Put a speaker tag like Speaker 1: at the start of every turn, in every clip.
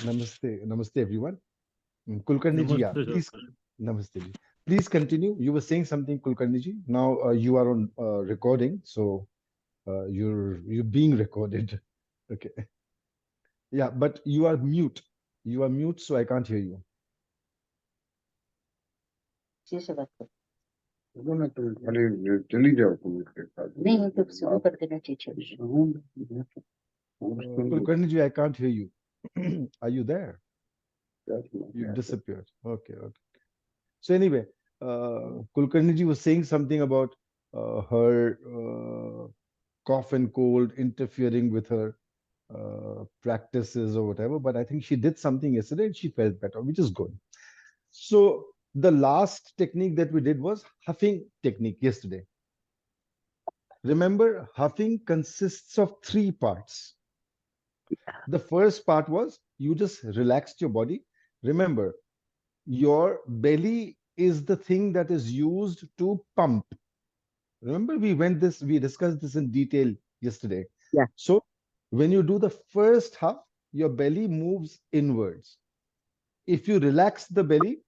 Speaker 1: Namaste, namaste everyone. Kulkarni ji, yeah,
Speaker 2: Namaste, sir.
Speaker 1: please, namaste ji. Please continue. You were saying something, Kulkarni ji. Now you are on recording, so you're being recorded. Okay. Yeah, but you are mute. You are mute, so I can't hear you.
Speaker 3: अच्छे से बात करो।
Speaker 4: ना तो खाली चली जाओ तुम इसके साथ
Speaker 3: नहीं तो शुरू कर देना चाहिए।
Speaker 1: Kulkarni ji, I can't hear you. Are you there?
Speaker 4: क्या
Speaker 1: You
Speaker 4: सुना
Speaker 1: disappeared. Okay, okay. So anyway, Kulkarni ji was saying something about her cough and cold interfering with her practices or whatever, but I think she did something yesterday and she felt better, which is good. So the last technique that we did was huffing technique yesterday. Remember, huffing consists of three parts. The first part was you just relaxed your body. Remember, your belly is the thing that is used to pump. Remember, we discussed this in detail yesterday.
Speaker 3: Yeah.
Speaker 1: So when you do the first huff, your belly moves inwards. If you relax the belly,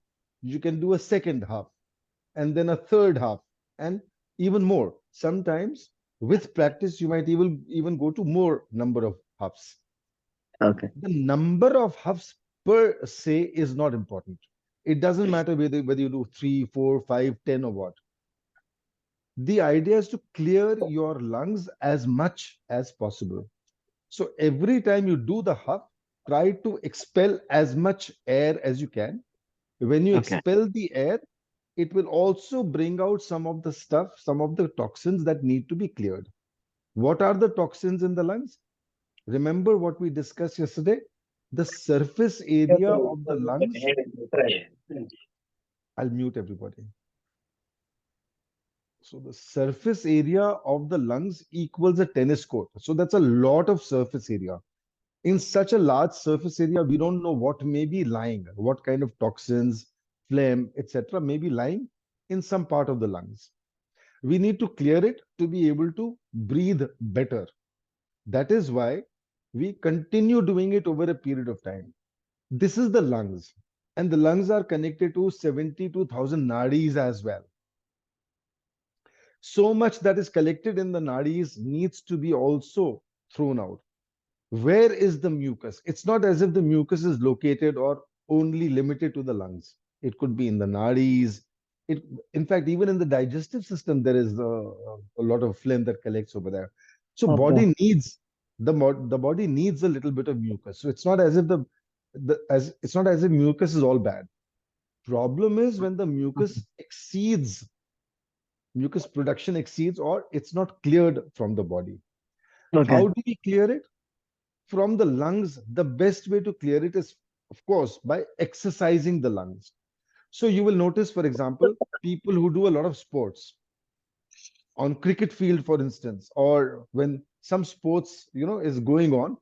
Speaker 1: you can do a second huff and then a third huff and even more. Sometimes with practice, you might even go to more number of huffs.
Speaker 3: Okay.
Speaker 1: The number of huffs per se is not important. It doesn't matter whether you do 3, 4, 5, 10, or what. The idea is to clear your lungs as much as possible. So every time you do the huff, try to expel as much air as you can. When you
Speaker 3: Okay.
Speaker 1: expel the air, it will also bring out some of the stuff, some of the toxins that need to be cleared. What are the toxins in the lungs? Remember what we discussed yesterday? The surface area of the lungs. I'll mute everybody. So the surface area of the lungs equals a tennis court. So that's a lot of surface area. In such a large surface area, we don't know what may be lying, what kind of toxins, phlegm, etc. may be lying in some part of the lungs. We need to clear it to be able to breathe better. That is why we continue doing it over a period of time. This is the lungs, and the lungs are connected to 72,000 nadis as well. So much that is collected in the nadis needs to be also thrown out. Where is the mucus? It's not as if the mucus is located or only limited to the lungs. It could be in the nadis. It, in fact, even in the digestive system, there is a lot of phlegm that collects over there. So
Speaker 3: Okay.
Speaker 1: body needs the body needs a little bit of mucus. So it's not as if it's not as if mucus is all bad. Problem is when the mucus production exceeds or it's not cleared from the body.
Speaker 3: Okay.
Speaker 1: How do we clear it? From the lungs, the best way to clear it is, of course, by exercising the lungs. So you will notice, for example, people who do a lot of sports on cricket field, for instance, or when some sports, is going on,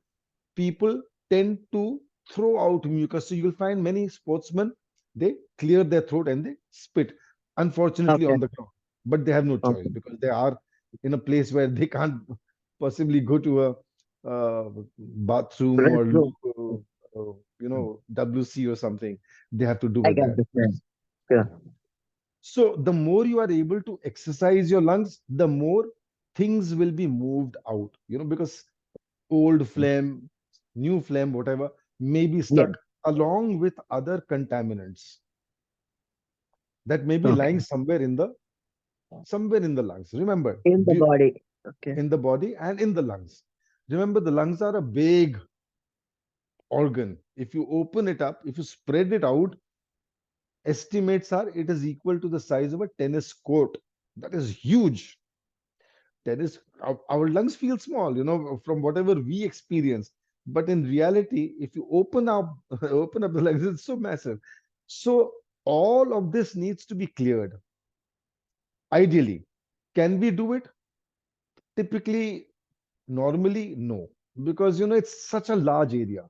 Speaker 1: people tend to throw out mucus. So you'll find many sportsmen, they clear their throat and they spit, unfortunately,
Speaker 3: Okay.
Speaker 1: on the ground. But they have no choice
Speaker 3: Okay.
Speaker 1: because they are in a place where they can't possibly go to a bathroom or
Speaker 3: Restroom.
Speaker 1: WC or something. They have to do
Speaker 3: I
Speaker 1: it
Speaker 3: got
Speaker 1: there.
Speaker 3: the same. Sure.
Speaker 1: So the more you are able to exercise your lungs, the more things will be moved out, because old phlegm, new phlegm, whatever, may be
Speaker 3: Yeah.
Speaker 1: stuck along with other contaminants that may be
Speaker 3: Okay.
Speaker 1: lying somewhere in the lungs. Remember,
Speaker 3: In the body. Okay.
Speaker 1: in the body and in the lungs. Remember, the lungs are a big organ. If you open it up, if you spread it out, estimates are it is equal to the size of a tennis court. That is huge. Our lungs feel small, from whatever we experience. But in reality, if you open up open up the lungs, it's so massive. So all of this needs to be cleared. Ideally, can we do it? Typically, normally, no, because it's such a large area.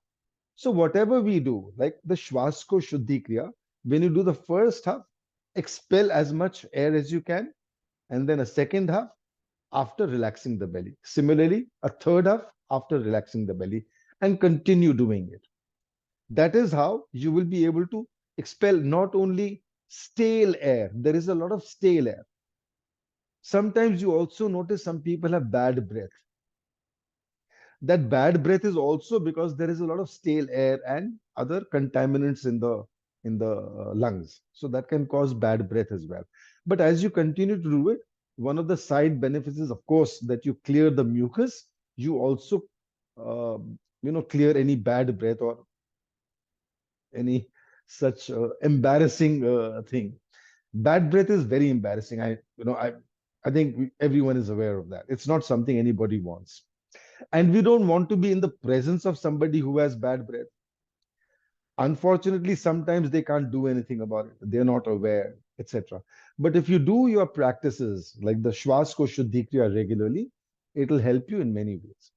Speaker 1: So whatever we do, like the Swaskosh Shuddhi Kriya, when you do the first half, expel as much air as you can, and then a second half after relaxing the belly. Similarly, a third half after relaxing the belly, and continue doing it. That is how you will be able to expel not only stale air, there is a lot of stale air. Sometimes you also notice some people have bad breath. That bad breath is also because there is a lot of stale air and other contaminants in the lungs, so that can cause bad breath as well. But as you continue to do it, one of the side benefits is, of course, that you clear the mucus. You also uh, clear any bad breath or any such embarrassing thing. Bad breath is very embarrassing. I think everyone is aware of that. It's not something anybody wants, and we don't want to be in the presence of somebody who has bad breath. Unfortunately, sometimes they can't do anything about it. They're not aware, etc. But if you do your practices like the Swaskosh Shuddhi Kriya regularly, it'll help you in many ways.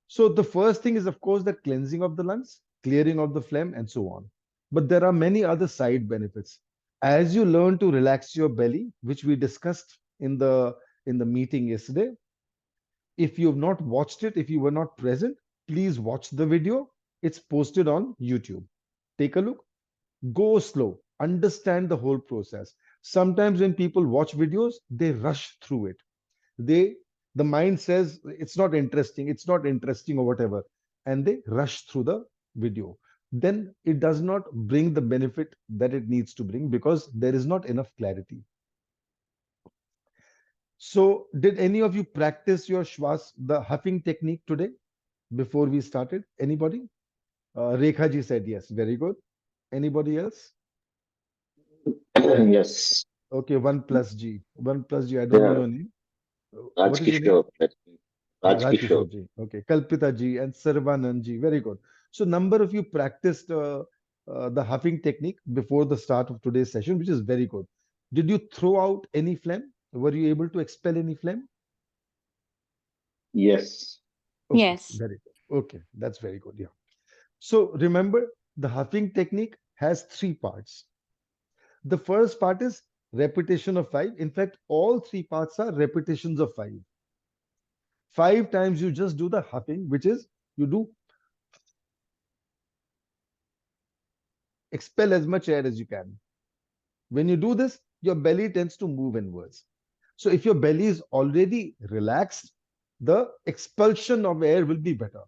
Speaker 1: So the first thing is, of course, that cleansing of the lungs, clearing of the phlegm, and so on. But there are many other side benefits. As you learn to relax your belly, which we discussed in the meeting yesterday, if you've not watched it, if you were not present, please watch the video. It's posted on YouTube. Take a look, go slow, understand the whole process. Sometimes when people watch videos, they rush through it. They the mind says it's not interesting or whatever, and they rush through the video. Then it does not bring the benefit that it needs to bring because there is not enough clarity. So, did any of you practice your shwas, the huffing technique today before we started? Anybody? Rekha ji said yes. Very good. Anybody else?
Speaker 2: Yes.
Speaker 1: Okay, one plus G. One plus G. I don't know
Speaker 2: Yeah.
Speaker 1: your name.
Speaker 2: Raj
Speaker 1: What is your name?
Speaker 2: Kishore. That's me. Raj Kishore.
Speaker 1: Rajkishore ji. Okay, Kalpita ji and Sarvanand ji. Very good. So, number of you practiced the huffing technique before the start of today's session, which is very good. Did you throw out any phlegm? Were you able to expel any phlegm?
Speaker 2: Yes.
Speaker 1: Okay,
Speaker 5: Yes.
Speaker 1: very good. Okay, that's very good. Yeah. So remember, the huffing technique has three parts. The first part is repetition of five. In fact, all three parts are repetitions of five. 5 times you just do the huffing, which is you do expel as much air as you can. When you do this, your belly tends to move inwards. So if your belly is already relaxed, the expulsion of air will be better.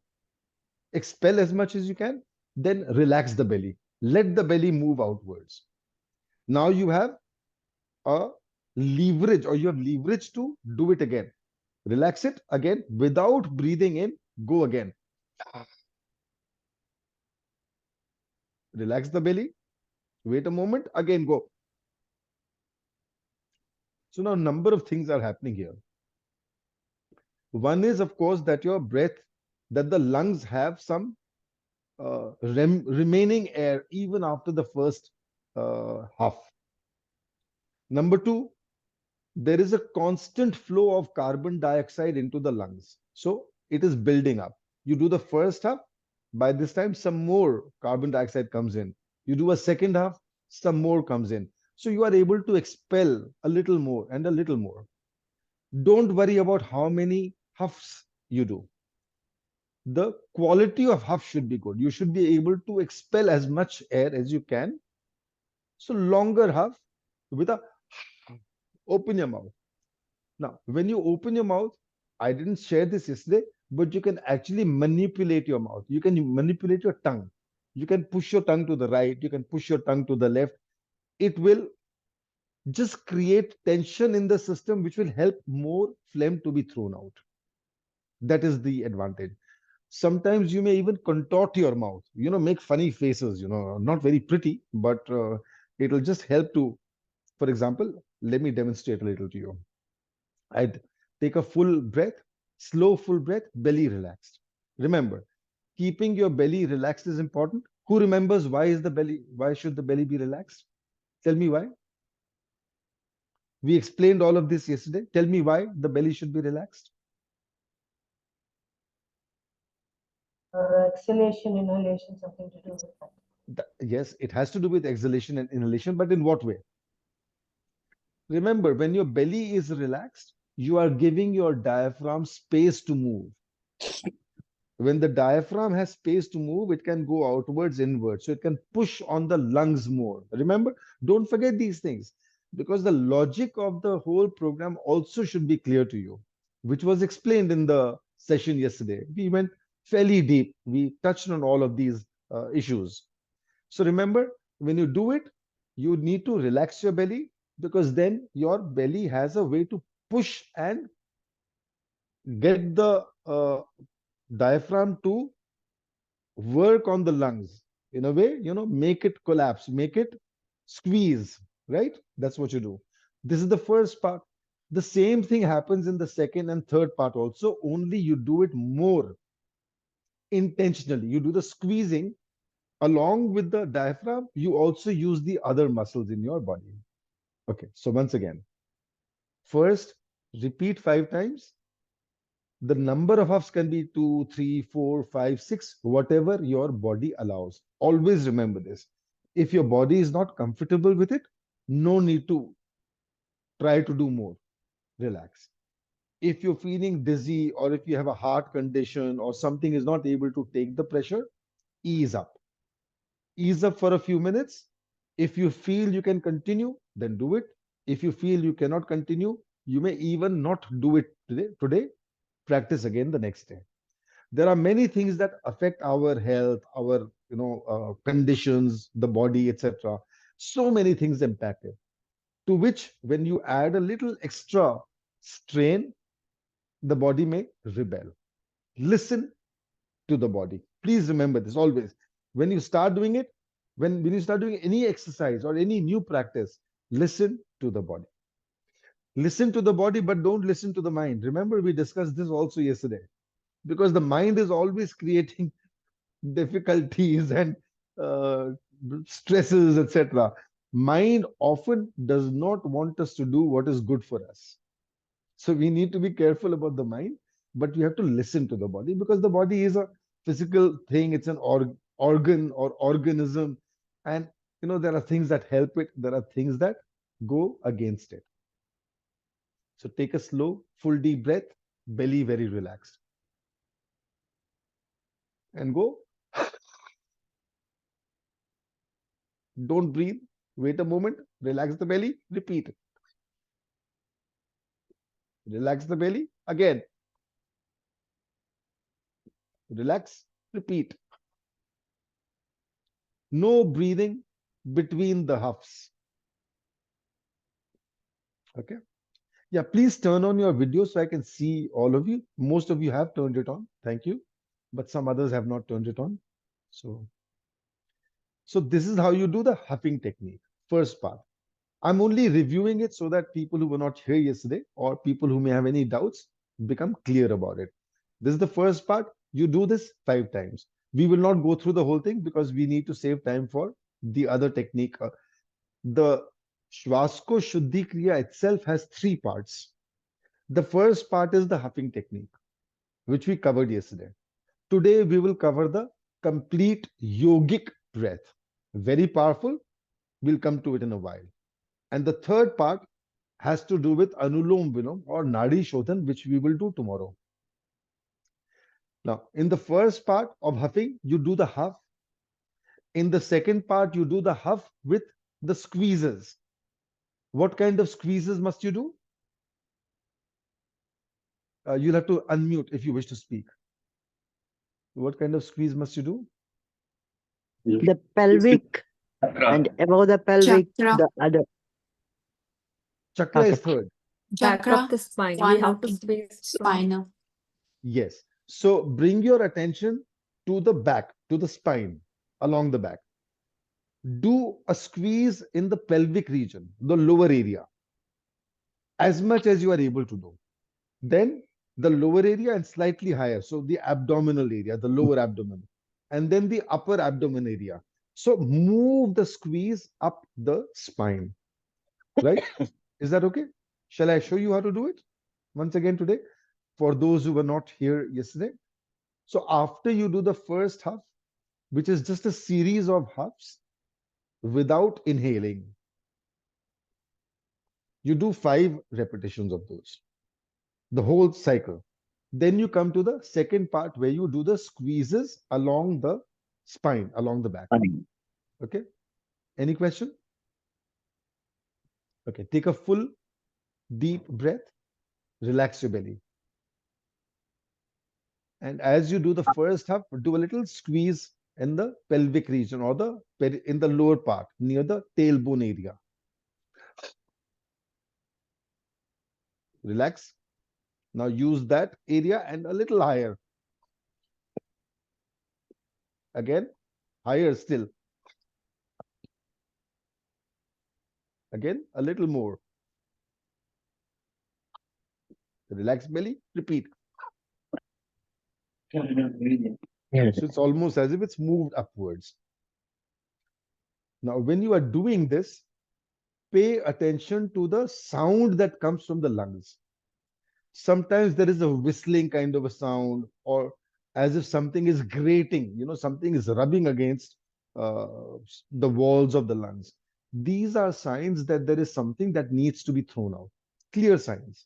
Speaker 1: Expel as much as you can, then relax the belly. Let the belly move outwards. Now you have a leverage, or you have leverage to do it again. Relax it again without breathing in. Go again. Relax the belly. Wait a moment. Again go. So now number of things are happening here. One is, of course, that your breath, that the lungs have some remaining air even after the first half. Number two, there is a constant flow of carbon dioxide into the lungs. So it is building up. You do the first half, by this time, some more carbon dioxide comes in. You do a second half, some more comes in. So you are able to expel a little more and a little more. Don't worry about how many huffs you do. The quality of huff should be good. You should be able to expel as much air as you can. So longer huff with a open your mouth. Now, when you open your mouth, I didn't share this yesterday, but you can actually manipulate your mouth. You can manipulate your tongue. You can push your tongue to the right. You can push your tongue to the left. It will just create tension in the system, which will help more phlegm to be thrown out. That is the advantage. Sometimes you may even contort your mouth, make funny faces, not very pretty, but it'll just help to, for example, let me demonstrate a little to you. I'd take a full breath, slow full breath, belly relaxed. Remember, keeping your belly relaxed is important. Who remembers why should the belly be relaxed? Tell me why. We explained all of this yesterday. Tell me why the belly should be relaxed.
Speaker 6: Exhalation, inhalation, something to do with that.
Speaker 1: Yes, it has to do with exhalation and inhalation, but in what way? Remember, when your belly is relaxed, you are giving your diaphragm space to move. When the diaphragm has space to move, it can go outwards, inwards. So it can push on the lungs more. Remember, don't forget these things because the logic of the whole program also should be clear to you, which was explained in the session yesterday. We went fairly deep. We touched on all of these issues. So remember, when you do it, you need to relax your belly because then your belly has a way to push and get the diaphragm to work on the lungs in a way, make it collapse, make it squeeze, right? That's what you do. This is the first part. The same thing happens in the second and third part also, only you do it more intentionally. You do the squeezing along with the diaphragm. You also use the other muscles in your body. Okay, so once again, first repeat 5 times. The number of huffs can be 2, 3, 4, 5, 6, whatever your body allows. Always remember this. If your body is not comfortable with it, no need to try to do more. Relax. If you're feeling dizzy or if you have a heart condition or something is not able to take the pressure, ease up. Ease up for a few minutes. If you feel you can continue, then do it. If you feel you cannot continue, you may even not do it today. Practice again the next day. There are many things that affect our health, our conditions, the body, etc. So many things impact it, to which when you add a little extra strain, the body may rebel. Listen to the body. Please remember this always. When you start doing it, when you start doing any exercise or any new practice, listen to the body. Listen to the body, but don't listen to the mind. Remember, we discussed this also yesterday, because the mind is always creating difficulties and uh, stresses, etc. Mind often does not want us to do what is good for us. So we need to be careful about the mind, but you have to listen to the body because the body is a physical thing. It's an organ or organism. And there are things that help it. There are things that go against it. So take a slow, full deep breath, belly very relaxed. And go. Don't breathe. Wait a moment. Relax the belly. Repeat. Relax the belly. Again. Relax. Repeat. No breathing between the huffs. Okay. Yeah, please turn on your video so I can see all of you. Most of you have turned it on. Thank you. But some others have not turned it on. So this is how you do the huffing technique. First part. I'm only reviewing it so that people who were not here yesterday or people who may have any doubts become clear about it. This is the first part. You do this 5 times. We will not go through the whole thing because we need to save time for the other technique. The Swaskosh Shuddhi Kriya itself has 3 parts. The first part is the huffing technique, which we covered yesterday. Today, we will cover the complete yogic breath. Very powerful. We'll come to it in a while. And the third part has to do with Anulom Vilom or Nadi Shodhan, which we will do tomorrow. Now, in the first part of huffing, you do the huff. In the second part, you do the huff with the squeezes. What kind of squeezes must you do? You'll have to unmute if you wish to speak. What kind of squeeze must you do?
Speaker 3: The pelvic and above the pelvic,
Speaker 5: Chakra.
Speaker 3: the other.
Speaker 1: Chakra is
Speaker 3: Okay.
Speaker 1: third.
Speaker 5: Back
Speaker 7: Chakra
Speaker 5: of the spine.
Speaker 7: one
Speaker 5: We have
Speaker 7: of
Speaker 5: to
Speaker 7: the
Speaker 5: space from
Speaker 7: spinal.
Speaker 1: Yes. So bring your attention to the back, to the spine, along the back. Do a squeeze in the pelvic region, the lower area, as much as you are able to do. Then the lower area and slightly higher. So the abdominal area, the lower abdomen, and then the upper abdomen area. So move the squeeze up the spine, right? Is that okay? Shall I show you how to do it once again today for those who were not here yesterday? So after you do the first huff, which is just a series of huffs without inhaling, you do 5 repetitions of those, the whole cycle. Then you come to the second part where you do the squeezes along the spine, along the back. Okay. Any question? Okay. Take a full deep breath. Relax your belly. And as you do the first half, do a little squeeze in the pelvic region or in the lower part near the tailbone area. Relax. Now use that area and a little higher. Again, higher still. Again, a little more. Relax belly. Repeat. So it's almost as if it's moved upwards. Now, when you are doing this, pay attention to the sound that comes from the lungs. Sometimes there is a whistling kind of a sound, or as if something is grating, something is rubbing against uh, the walls of the lungs. These are signs that there is something that needs to be thrown out. Clear signs.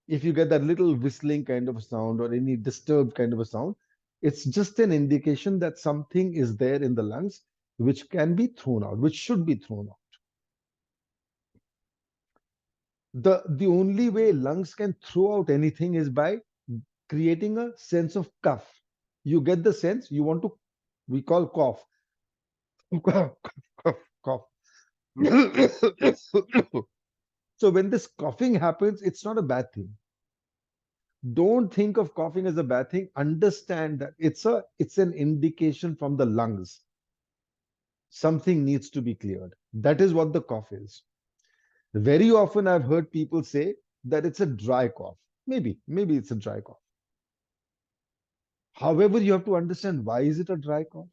Speaker 1: If you get that little whistling kind of a sound or any disturbed kind of a sound, it's just an indication that something is there in the lungs which can be thrown out, which should be thrown out. The only way lungs can throw out anything is by creating a sense of cough. You get the sense you want to, we call cough. Cough, cough, cough. So when this coughing happens, it's not a bad thing. Don't think of coughing as a bad thing. Understand that it's an indication from the lungs. Something needs to be cleared. That is what the cough is. Very often I've heard people say that it's a dry cough. Maybe it's a dry cough. However, you have to understand, why is it a dry cough?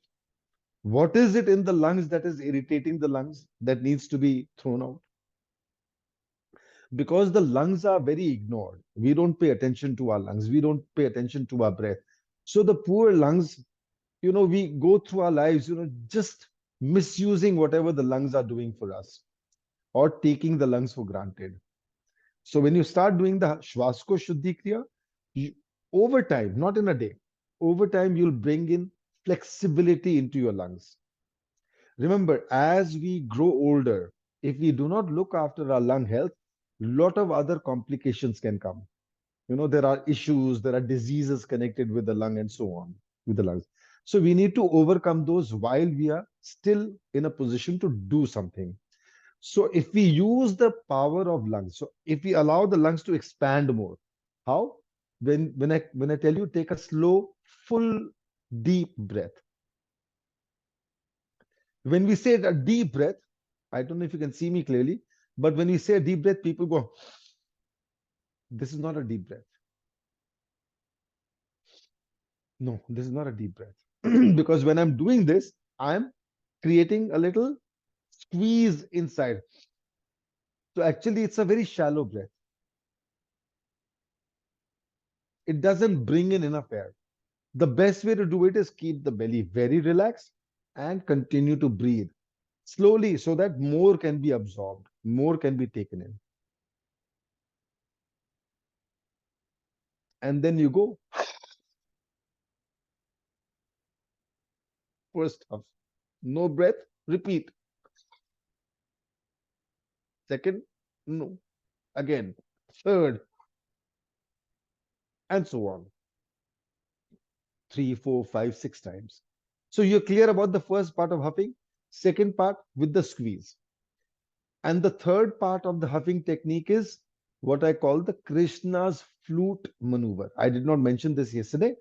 Speaker 1: What is it in the lungs that is irritating the lungs that needs to be thrown out? Because the lungs are very ignored. We don't pay attention to our lungs. We don't pay attention to our breath. So the poor lungs, we go through our lives, just misusing whatever the lungs are doing for us, or taking the lungs for granted. So when you start doing the Swaskosh Shuddhi Kriya, over time, not in a day, over time, you'll bring in flexibility into your lungs. Remember, as we grow older, if we do not look after our lung health, a lot of other complications can come. There are issues, there are diseases connected with the lung and so on, with the lungs. So we need to overcome those while we are still in a position to do something. So if we use the power of lungs, so if we allow the lungs to expand more, how? When I tell you, take a slow, full, deep breath. When we say a deep breath, I don't know if you can see me clearly, but when we say a deep breath, people go, this is not a deep breath. No, this is not a deep breath. Because when I'm doing this, I'm creating a little squeeze inside. So actually, it's a very shallow breath. It doesn't bring in enough air. The best way to do it is keep the belly very relaxed and continue to breathe slowly so that more can be absorbed, more can be taken in. And then you go. First half, no breath, repeat. Second, no. Again, third, and so on. 3, 4, 5, 6 times. So you're clear about the first part of huffing, second part with the squeeze. And the third part of the huffing technique is what I call the Krishna's flute maneuver. I did not mention this yesterday,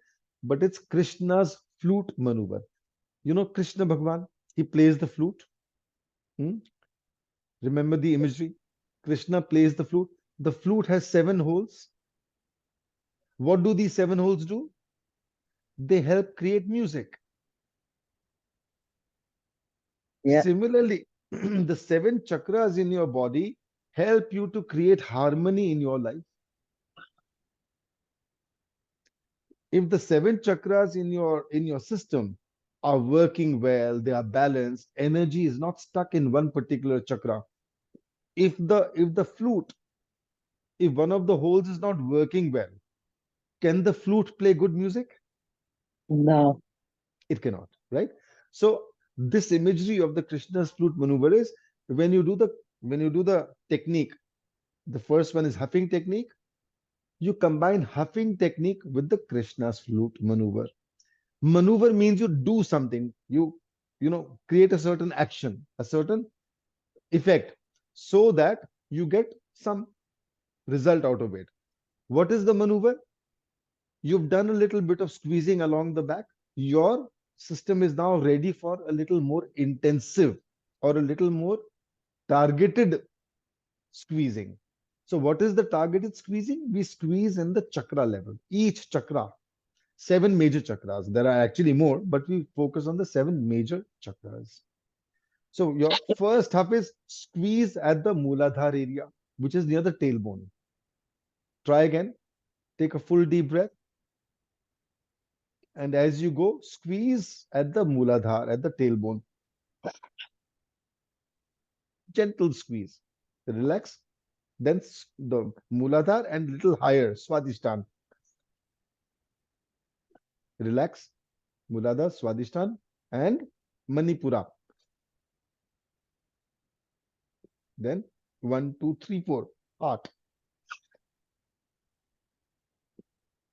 Speaker 1: but it's Krishna's flute maneuver. Krishna Bhagwan, he plays the flute. Remember the imagery? Krishna plays the flute. The flute has 7 holes. What do these 7 holes do? They help create music. Yeah. Similarly, the 7 chakras in your body help you to create harmony in your life. If the 7 chakras in your system are working well, they are balanced, energy is not stuck in one particular chakra. If the flute, if one of the holes is not working well, Can the flute play good music?
Speaker 3: No.
Speaker 1: It cannot, right? So this imagery of the Krishna's flute maneuver is when you do the technique, the first one is huffing technique. You combine huffing technique with the Krishna's flute maneuver. Maneuver means you do something, you create a certain action, a certain effect, so that you get some result out of it. What is the maneuver? You've done a little bit of squeezing along the back. Your system is now ready for a little more intensive or a little more targeted squeezing. So what is the targeted squeezing? We squeeze in the chakra level. Each chakra, 7 major chakras. There are actually more, but we focus on the 7 major chakras. So your first half is squeeze at the Mooladhara area, which is near the tailbone. Try again. Take a full deep breath. And as you go, squeeze at the Mooladhara, at the tailbone. Gentle squeeze. Relax. Then the Mooladhara and little higher, Swadhisthana. Relax. Mooladhara, Swadhisthana, and Manipura. Then 1, 2, 3, 4, heart.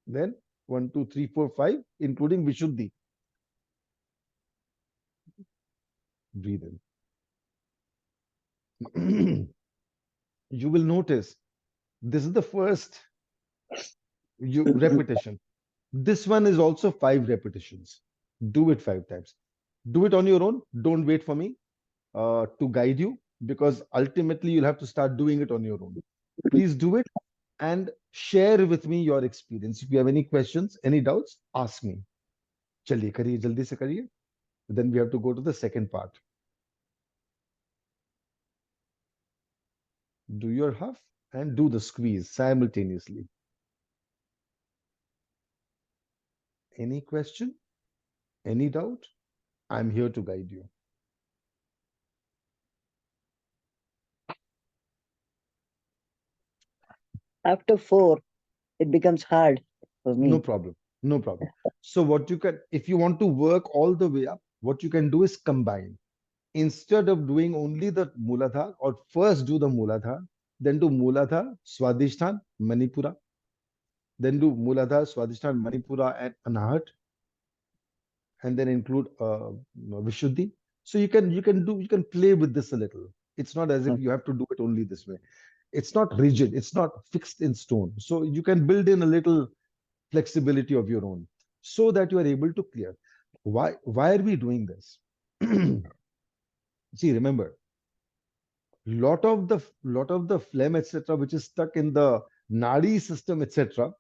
Speaker 1: Then 1, 2, 3, 4, 5, including Vishuddhi. Breathe in. You will notice this is the first repetition. This one is also 5 repetitions. Do it 5 times. Do it on your own. Don't wait for me to guide you, because ultimately you'll have to start doing it on your own. Please do it and share with me your experience. If you have any questions, any doubts, ask me. Chaliye, kariye, jaldi se kariye. Then we have to go to the second part. Do your huff and do the squeeze simultaneously. Any question? Any doubt? I'm here to guide you.
Speaker 3: After 4, it becomes hard for me.
Speaker 1: No problem. No problem. So what you can, if you want to work all the way up, what you can do is combine. Instead of doing only the Mooladhara, or first do the Mooladhara, then do Mooladhara, Swadhisthana, Manipura. Then do Mooladhara, Swadhisthana, Manipura, and Anahat, and then include Vishuddhi. So you can play with this a little. It's not as if you have to do it only this way. It's not rigid. It's not fixed in stone. So you can build in a little flexibility of your own, so that you are able to clear. Why are we doing this? See, remember, lot of the phlegm, etc., which is stuck in the nadi system, etc.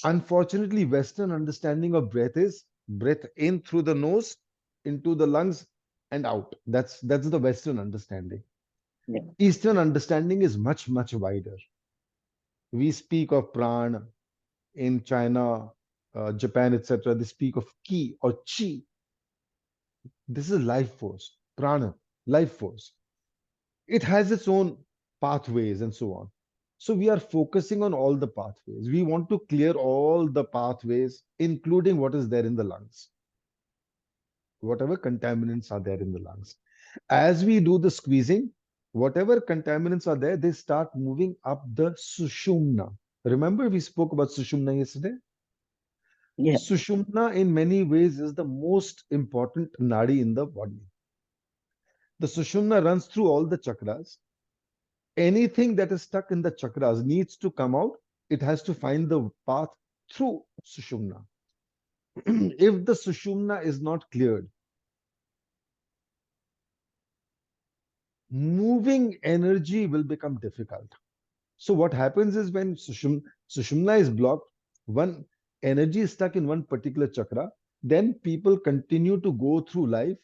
Speaker 1: Unfortunately, Western understanding of breath is breath in through the nose, into the lungs, and out. That's the Western understanding.
Speaker 3: Yeah.
Speaker 1: Eastern understanding is much, much wider. We speak of prana in China, Japan, etc. They speak of ki or chi. This is life force, prana, life force. It has its own pathways and so on. So we are focusing on all the pathways. We want to clear all the pathways, including what is there in the lungs, whatever contaminants are there in the lungs. As we do the squeezing, whatever contaminants are there, they start moving up the sushumna. Remember, we spoke about sushumna yesterday?
Speaker 3: Yeah.
Speaker 1: Sushumna in many ways is the most important nadi in the body. The sushumna runs through all the chakras. Anything that is stuck in the chakras needs to come out. It has to find the path through sushumna. If the sushumna is not cleared, moving energy will become difficult. So what happens is, when sushumna is blocked, one energy is stuck in one particular chakra, then people continue to go through life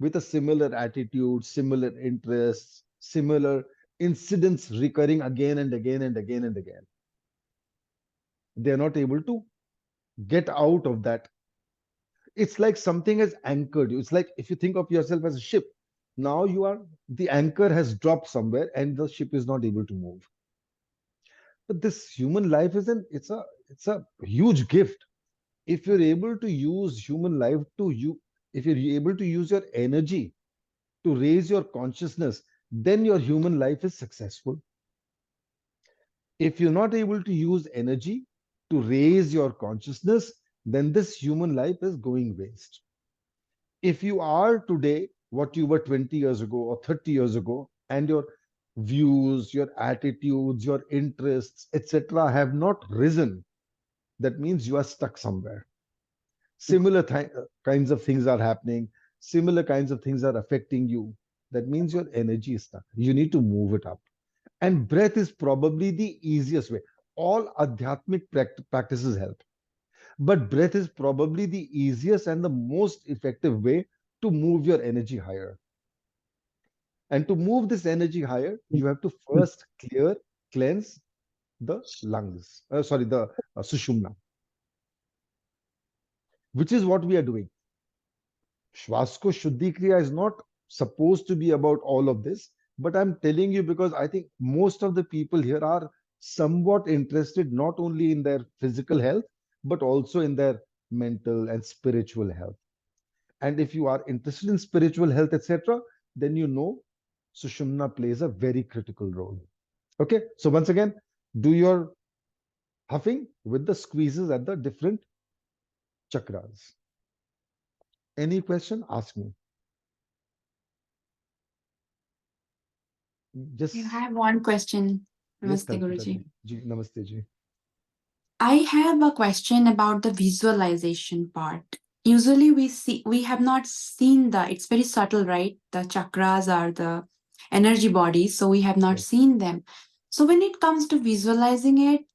Speaker 1: with a similar attitude, similar interests, similar incidents recurring again and again and again and again. They are not able to get out of that. It's like something has anchored you. It's like if you think of yourself as a ship. Now the anchor has dropped somewhere and the ship is not able to move. But this human life it's a huge gift. If you're able to use human life to you, if you're able to use your energy to raise your consciousness, then your human life is successful. If you're not able to use energy to raise your consciousness, then this human life is going waste. If you are today what you were 20 years ago or 30 years ago, and your views, your attitudes, your interests, etc., have not risen, that means you are stuck somewhere. Similar kinds of things are happening, similar kinds of things are affecting you. That means your energy is stuck. You need to move it up. And breath is probably the easiest way. All adhyatmic practices help. But breath is probably the easiest and the most effective way to move your energy higher. And to move this energy higher, you have to first cleanse the lungs. The sushumna, which is what we are doing. Swaskosh Shuddhi Kriya is not supposed to be about all of this, but I'm telling you because I think most of the people here are somewhat interested not only in their physical health, but also in their mental and spiritual health. And if you are interested in spiritual health, etc., then you know Sushumna plays a very critical role. Okay, so once again, do your huffing with the squeezes at the different chakras. Any question? Ask me. Just
Speaker 5: I have one question.
Speaker 1: yes,
Speaker 5: Namaste,
Speaker 1: Kalpita
Speaker 5: Guruji.
Speaker 1: ji. Namaste ji.
Speaker 5: I have a question about the visualization part. Usually we have not seen it's very subtle, right? The chakras are the energy bodies, so we have not
Speaker 1: Yes.
Speaker 5: seen them. So when it comes to visualizing it,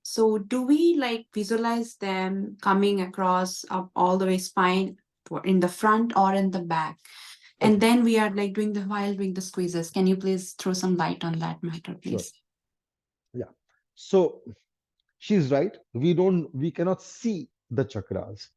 Speaker 5: so do we like visualize them coming across up all the way spine in the front or in the back? And
Speaker 1: Okay.
Speaker 5: then we are like while doing the squeezes. Can you please throw some light on that matter,
Speaker 1: Sure.
Speaker 5: please?
Speaker 1: Yeah. So she's right. We cannot see the chakras,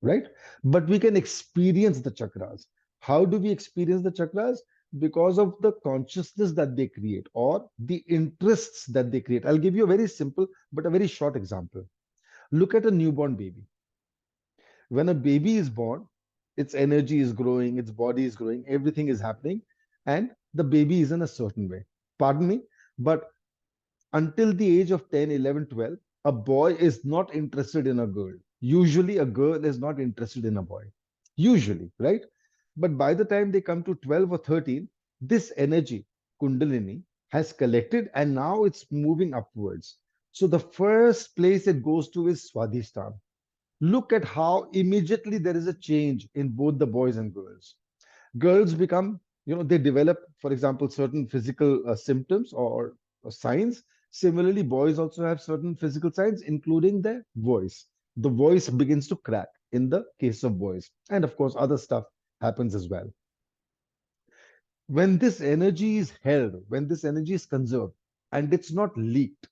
Speaker 1: right? But we can experience the chakras. How do we experience the chakras? Because of the consciousness that they create or the interests that they create. I'll give you a very simple but a very short example. Look at a newborn baby. When a baby is born, its energy is growing, its body is growing, everything is happening, and the baby is in a certain way. Pardon me, but until the age of 10, 11, 12, a boy is not interested in a girl. Usually, a girl is not interested in a boy. Usually, right? But by the time they come to 12 or 13, this energy, Kundalini, has collected and now it's moving upwards. So the first place it goes to is Swadhisthana. Look at how immediately there is a change in both the boys and girls. Girls become, they develop, for example, certain physical symptoms or signs. Similarly, boys also have certain physical signs, including their voice. The voice begins to crack in the case of boys. And of course, other stuff happens as well. When this energy is held, when this energy is conserved, and it's not leaked,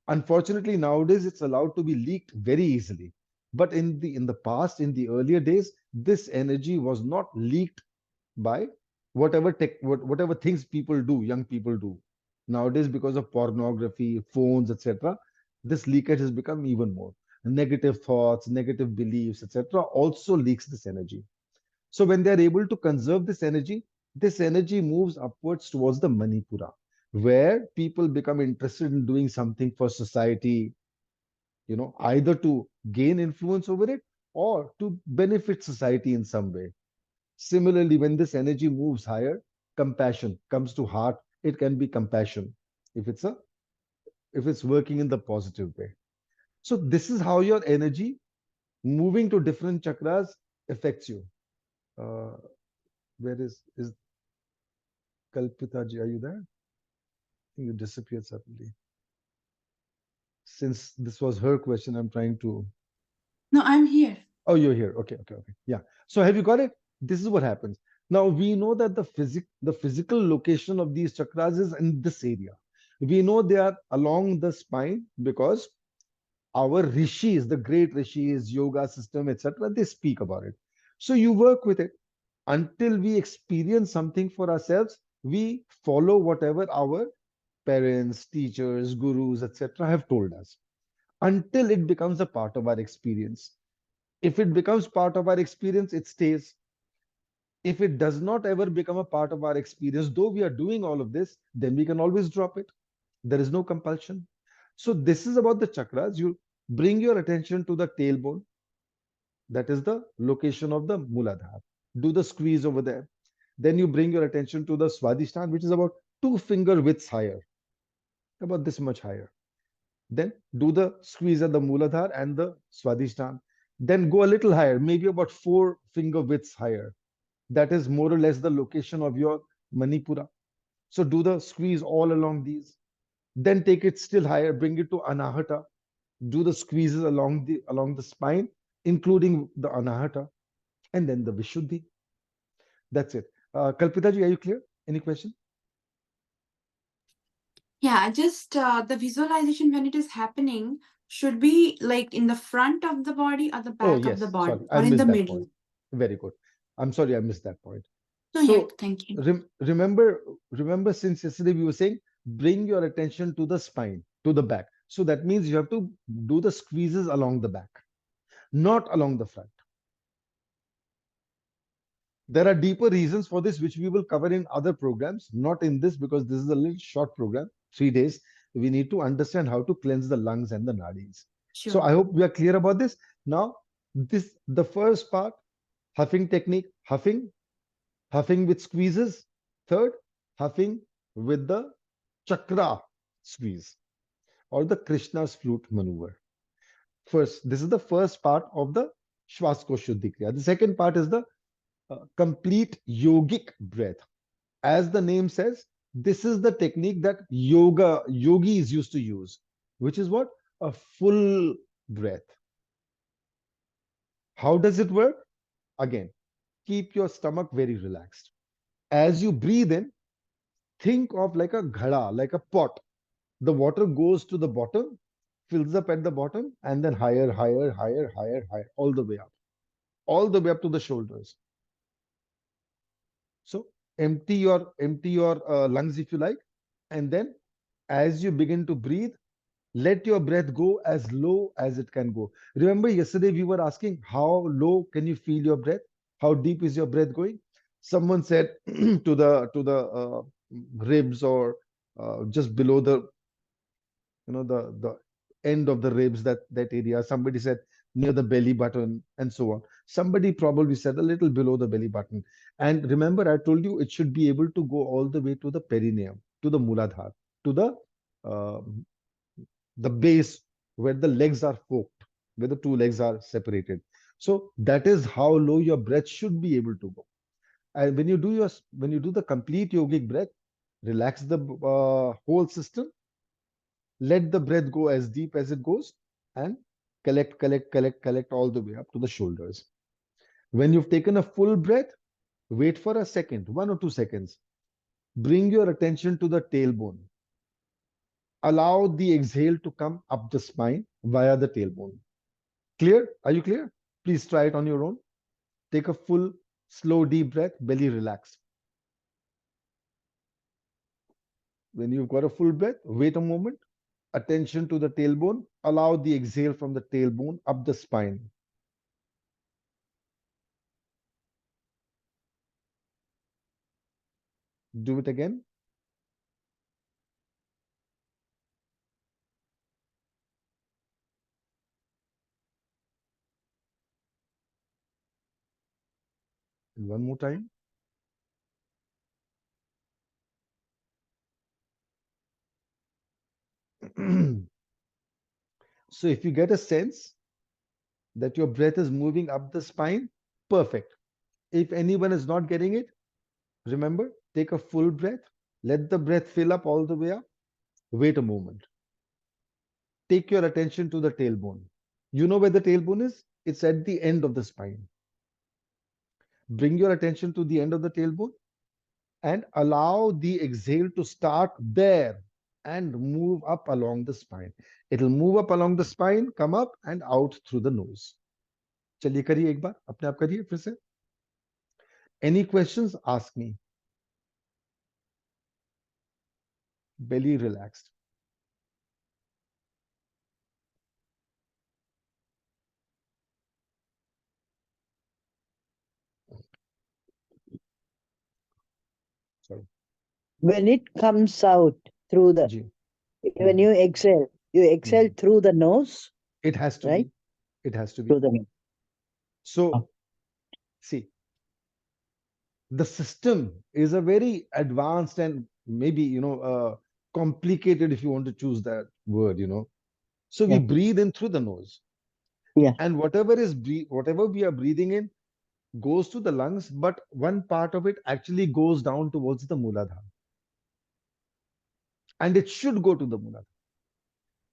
Speaker 1: unfortunately, nowadays it's allowed to be leaked very easily. But in the past, in the earlier days, this energy was not leaked by whatever things people do, young people do. Nowadays, because of pornography, phones, etc., this leakage has become even more. Negative thoughts, negative beliefs, etc., also leaks this energy. So when they are able to conserve this energy moves upwards towards the Manipura, where people become interested in doing something for society, either to gain influence over it or to benefit society in some way. Similarly, when this energy moves higher, compassion comes to heart. It can be compassion if it's working in the positive way. So this is how your energy moving to different chakras affects you. Uh, where is Kalpita ji? Are you there? I think you disappeared suddenly. Since this was her question, I'm trying to.
Speaker 5: No, I'm here.
Speaker 1: Oh, you're here. Okay. Yeah. So have you got it? This is what happens. Now we know that the physical location of these chakras is in this area. We know they are along the spine because our rishis, the great rishis, yoga system, etc., they speak about it. So you work with it until we experience something for ourselves. We follow whatever our parents, teachers, gurus, etc., have told us. until it becomes a part of our experience. If it becomes part of our experience, it stays. If it does not ever become a part of our experience, though we are doing all of this, then we can always drop it. There is no compulsion. So this is about the chakras. You bring your attention to the tailbone. That is the location of the Muladhara. Do the squeeze over there. Then you bring your attention to the Swadhisthana, which is about 2 finger widths higher, about this much higher. Then do the squeeze at the Muladhara and the Swadhisthana. Then go a little higher, maybe about 4 finger widths higher. That is more or less the location of your Manipura. So do the squeeze all along these. Then take it still higher, bring it to Anahata. Do the squeezes along the spine, including the Anahata, and then the Vishuddhi. That's it. Kalpita ji, are you clear? Any question?
Speaker 5: Yeah, just the visualization when it is happening should be like in the front of the body or the
Speaker 1: Oh,
Speaker 5: back of the
Speaker 1: yes.
Speaker 5: body
Speaker 1: Sorry,
Speaker 5: or
Speaker 1: I
Speaker 5: in the
Speaker 1: missed that
Speaker 5: middle.
Speaker 1: point. Very good. I'm sorry, I missed that point.
Speaker 5: No, yeah,
Speaker 1: So
Speaker 5: thank you.
Speaker 1: remember, since yesterday we were saying, bring your attention to the spine, to the back. So that means you have to do the squeezes along the back, not along the front. There are deeper reasons for this, which we will cover in other programs, not in this, because this is a little short program, 3 days. We need to understand how to cleanse the lungs and the nadis. So I
Speaker 5: Sure.
Speaker 1: hope we are clear about this. Now, the first part, huffing technique, huffing with squeezes. Third, huffing with the chakra squeeze or the Krishna's flute maneuver. First, this is the first part of the Swaskosh Shuddhi Kriya. The second part is the complete yogic breath. As the name says, this is the technique that yogis used to use, which is what? A full breath. How does it work? Again, keep your stomach very relaxed. As you breathe in, think of like a ghada, like a pot. The water goes to the bottom, fills up at the bottom, and then higher, higher, higher, higher, higher, all the way up to the shoulders. So empty your lungs if you like, and then as you begin to breathe, let your breath go as low as it can go. Remember yesterday we were asking how low can you feel your breath? How deep is your breath going? Someone said to the ribs or just below the the end of the ribs, that area. Somebody said near the belly button and so on. Somebody probably said a little below the belly button. And remember, I told you it should be able to go all the way to the perineum, to the Muladhara, to uh, the base where the legs are forked, where the two legs are separated. So that is how low your breath should be able to go. And when you do the complete yogic breath, relax the whole system, let the breath go as deep as it goes, and collect all the way up to the shoulders. When you've taken a full breath, wait for a second, 1 or 2 seconds. Bring your attention to the tailbone. Allow the exhale to come up the spine via the tailbone. Clear? Are you clear? Please try it on your own. Take a full, slow, deep breath, belly relax. When you've got a full breath, wait a moment. Attention to the tailbone. Allow the exhale from the tailbone up the spine. Do it again. And one more time. So if you get a sense that your breath is moving up the spine, perfect. If anyone is not getting it, remember, take a full breath. Let the breath fill up all the way up. Wait a moment. Take your attention to the tailbone. You know where the tailbone is? It's at the end of the spine. Bring your attention to the end of the tailbone and allow the exhale to start there and move up along the spine. It'll move up along the spine, come up and out through the nose. चलिए करिए एक बार अपने आप करिए फिर से. Any questions? Ask me. Belly relaxed. Sorry.
Speaker 3: When it comes out through the,
Speaker 1: Ji.
Speaker 3: when you exhale through the nose,
Speaker 1: It has to
Speaker 3: right?
Speaker 1: be. It has to be.
Speaker 3: Through the nose.
Speaker 1: So, see, the system is a very advanced and maybe, complicated, if you want to choose that word, So we
Speaker 3: Yeah.
Speaker 1: breathe in through the nose.
Speaker 3: Yeah.
Speaker 1: And whatever we are breathing in goes to the lungs, but one part of it actually goes down towards the Mooladhara. And it should go to the Mooladhara.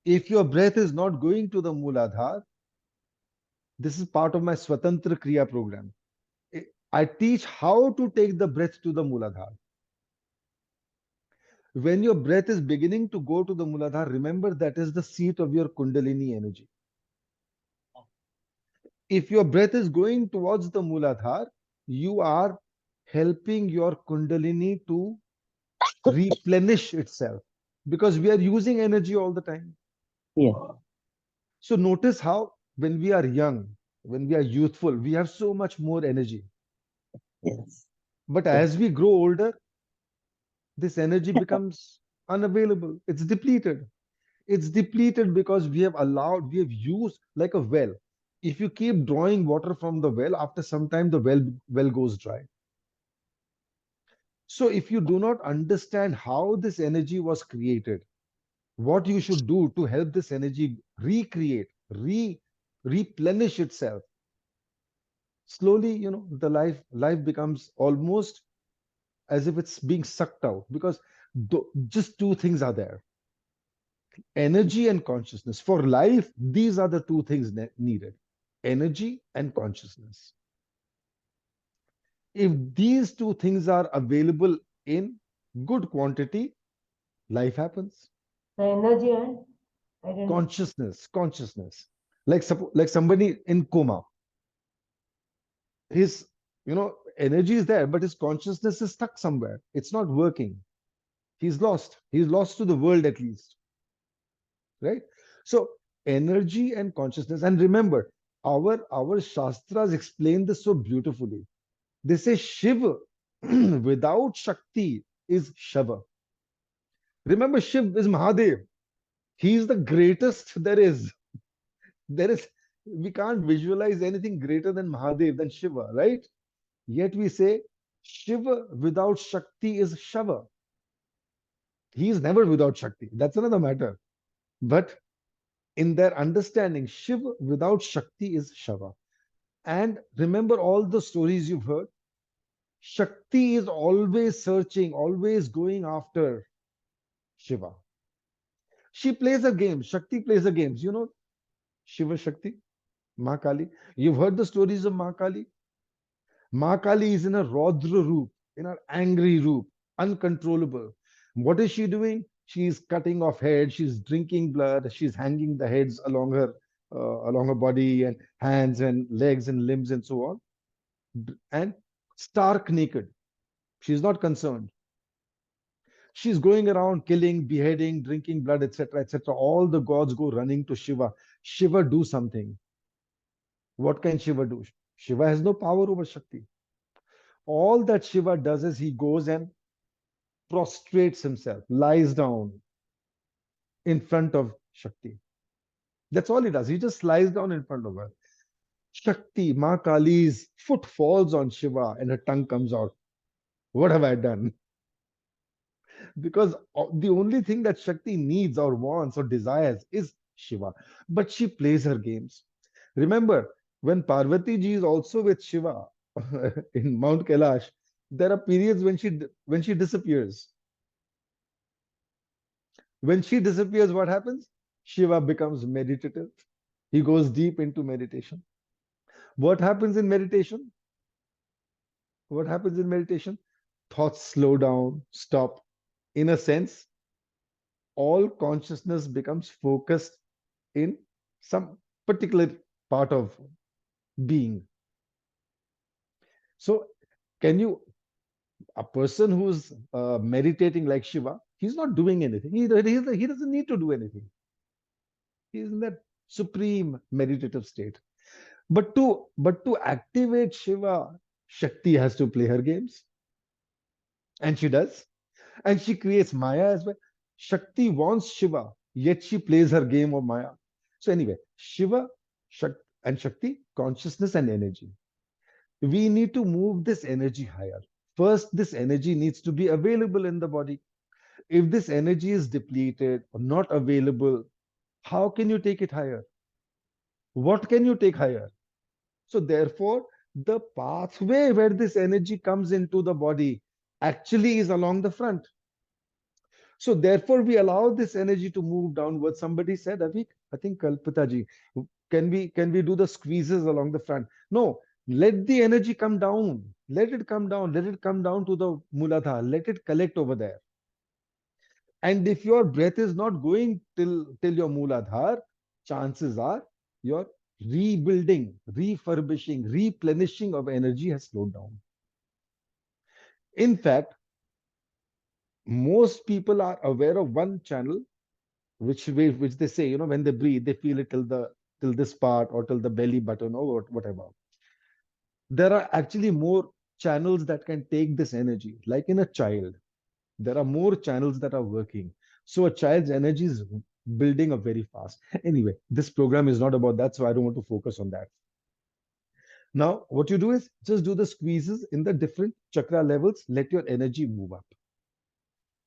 Speaker 1: If your breath is not going to the Mooladhara, this is part of my Swatantra Kriya program. I teach how to take the breath to the Mooladhara. When your breath is beginning to go to the Mooladhara, remember that is the seat of your Kundalini energy. If your breath is going towards the Mooladhara, you are helping your Kundalini to replenish itself because we are using energy all the time.
Speaker 3: Yeah.
Speaker 1: So notice how when we are young, when we are youthful, we have so much more energy.
Speaker 3: Yes.
Speaker 1: But as we grow older, this energy becomes unavailable. It's depleted. It's depleted because we have used like a well. If you keep drawing water from the well, after some time the well goes dry. So if you do not understand how this energy was created, what you should do to help this energy recreate, replenish itself, slowly, the life becomes almost as if it's being sucked out because just two things are there: energy and consciousness. For life, these are the two things needed: energy and consciousness. If these two things are available in good quantity, life happens.
Speaker 6: The energy and identity.
Speaker 1: Consciousness. Like somebody in coma, his energy is there, but his consciousness is stuck somewhere. It's not working. He's lost to the world, at least, right? So energy and consciousness. And remember, our shastras explain this so beautifully. They say Shiva without Shakti is Shava. Remember, Shiv is Mahadev. He is the greatest there is. We can't visualize anything greater than Mahadev, than Shiva, right? Yet we say Shiva without Shakti is Shava. He is never without Shakti. That's another matter. But in their understanding, Shiva without Shakti is Shava. And remember all the stories you've heard. Shakti is always searching, always going after Shiva. She plays her games. Shakti plays her games. Shiva Shakti, Ma Kali. You've heard the stories of Ma Kali. Ma Kali is in a Raudra roop, in an angry roop, uncontrollable. What is she doing? She's cutting off heads, she's drinking blood, she's hanging the heads along her body and hands and legs and limbs and so on. And stark naked. She's not concerned. She's going around killing, beheading, drinking blood, etc., etc. All the gods go running to Shiva. Shiva, do something. What can Shiva do? Shiva has no power over Shakti. All that Shiva does is he goes and prostrates himself, lies down in front of Shakti. That's all he does. He just lies down in front of her. Shakti, Ma Kali's foot falls on Shiva and her tongue comes out. What have I done? Because the only thing that Shakti needs or wants or desires is Shiva. But she plays her games. Remember, when Parvati ji is also with Shiva in Mount Kailash, there are periods when she disappears. When she disappears, what happens? Shiva becomes meditative. He goes deep into meditation. What happens in meditation? What happens in meditation? Thoughts slow down, stop. In a sense, all consciousness becomes focused in some particular part of being. So, a person who's meditating like Shiva, he's not doing anything. He doesn't need to do anything. He's in that supreme meditative state. But to activate Shiva, Shakti has to play her games. And she does. And she creates Maya as well. Shakti wants Shiva, yet she plays her game of Maya. So anyway, Shiva and Shakti, consciousness and energy. We need to move this energy higher. First, this energy needs to be available in the body. If this energy is depleted or not available, how can you take it higher? What can you take higher? So therefore, the pathway where this energy comes into the body actually is along the front. So therefore, we allow this energy to move downwards. Somebody said, Avik, I think Kalpita ji, can we do the squeezes along the front? No, let the energy come down. Let it come down. Let it come down to the Muladhara. Let it collect over there. And if your breath is not going till your Muladhara, chances are your rebuilding, refurbishing, replenishing of energy has slowed down. In fact, most people are aware of one channel which they say, when they breathe, they feel it till this part or till the belly button or whatever. There are actually more channels that can take this energy. Like in a child, there are more channels that are working. So a child's energy is building up very fast. Anyway, this program is not about that, so I don't want to focus on that. Now, what you do is just do the squeezes in the different chakra levels. Let your energy move up.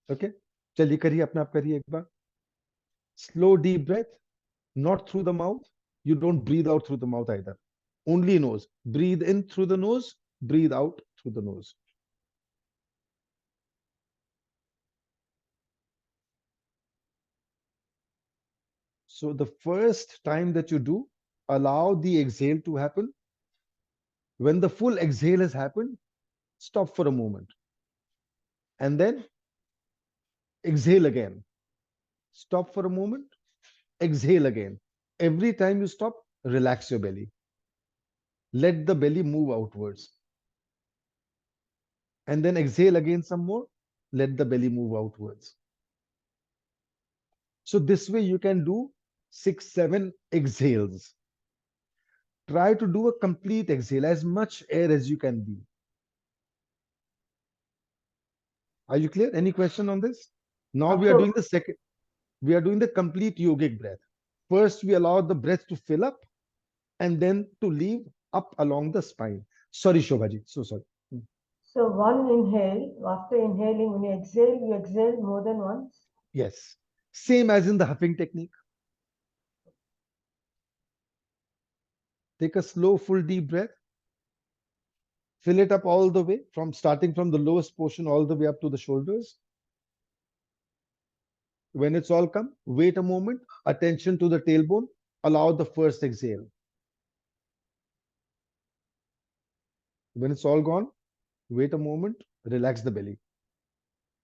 Speaker 1: Okay? चलिए करिए अपने आप करिए एक बार. Slow deep breath, not through the mouth. You don't breathe out through the mouth either. Only nose. Breathe in through the nose, breathe out through the nose. So the first time that you do, allow the exhale to happen. When the full exhale has happened, stop for a moment. And then exhale again. Stop for a moment, exhale again. Every time you stop, relax your belly. Let the belly move outwards. And then exhale again some more. Let the belly move outwards. So this way you can do 6, 7 exhales. Try to do a complete exhale, as much air as you can be. Are you clear? Any question on this? Now we are doing the second. We are doing the complete yogic breath. First, we allow the breath to fill up and then to leave up along the spine. Sorry, Shobhaji. So sorry.
Speaker 6: So one inhale, after inhaling, when you exhale more than once?
Speaker 1: Yes. Same as in the huffing technique. Take a slow, full, deep breath. Fill it up all the way, starting from the lowest portion all the way up to the shoulders. When it's all come, wait a moment, attention to the tailbone, allow the first exhale. When it's all gone, wait a moment, relax the belly.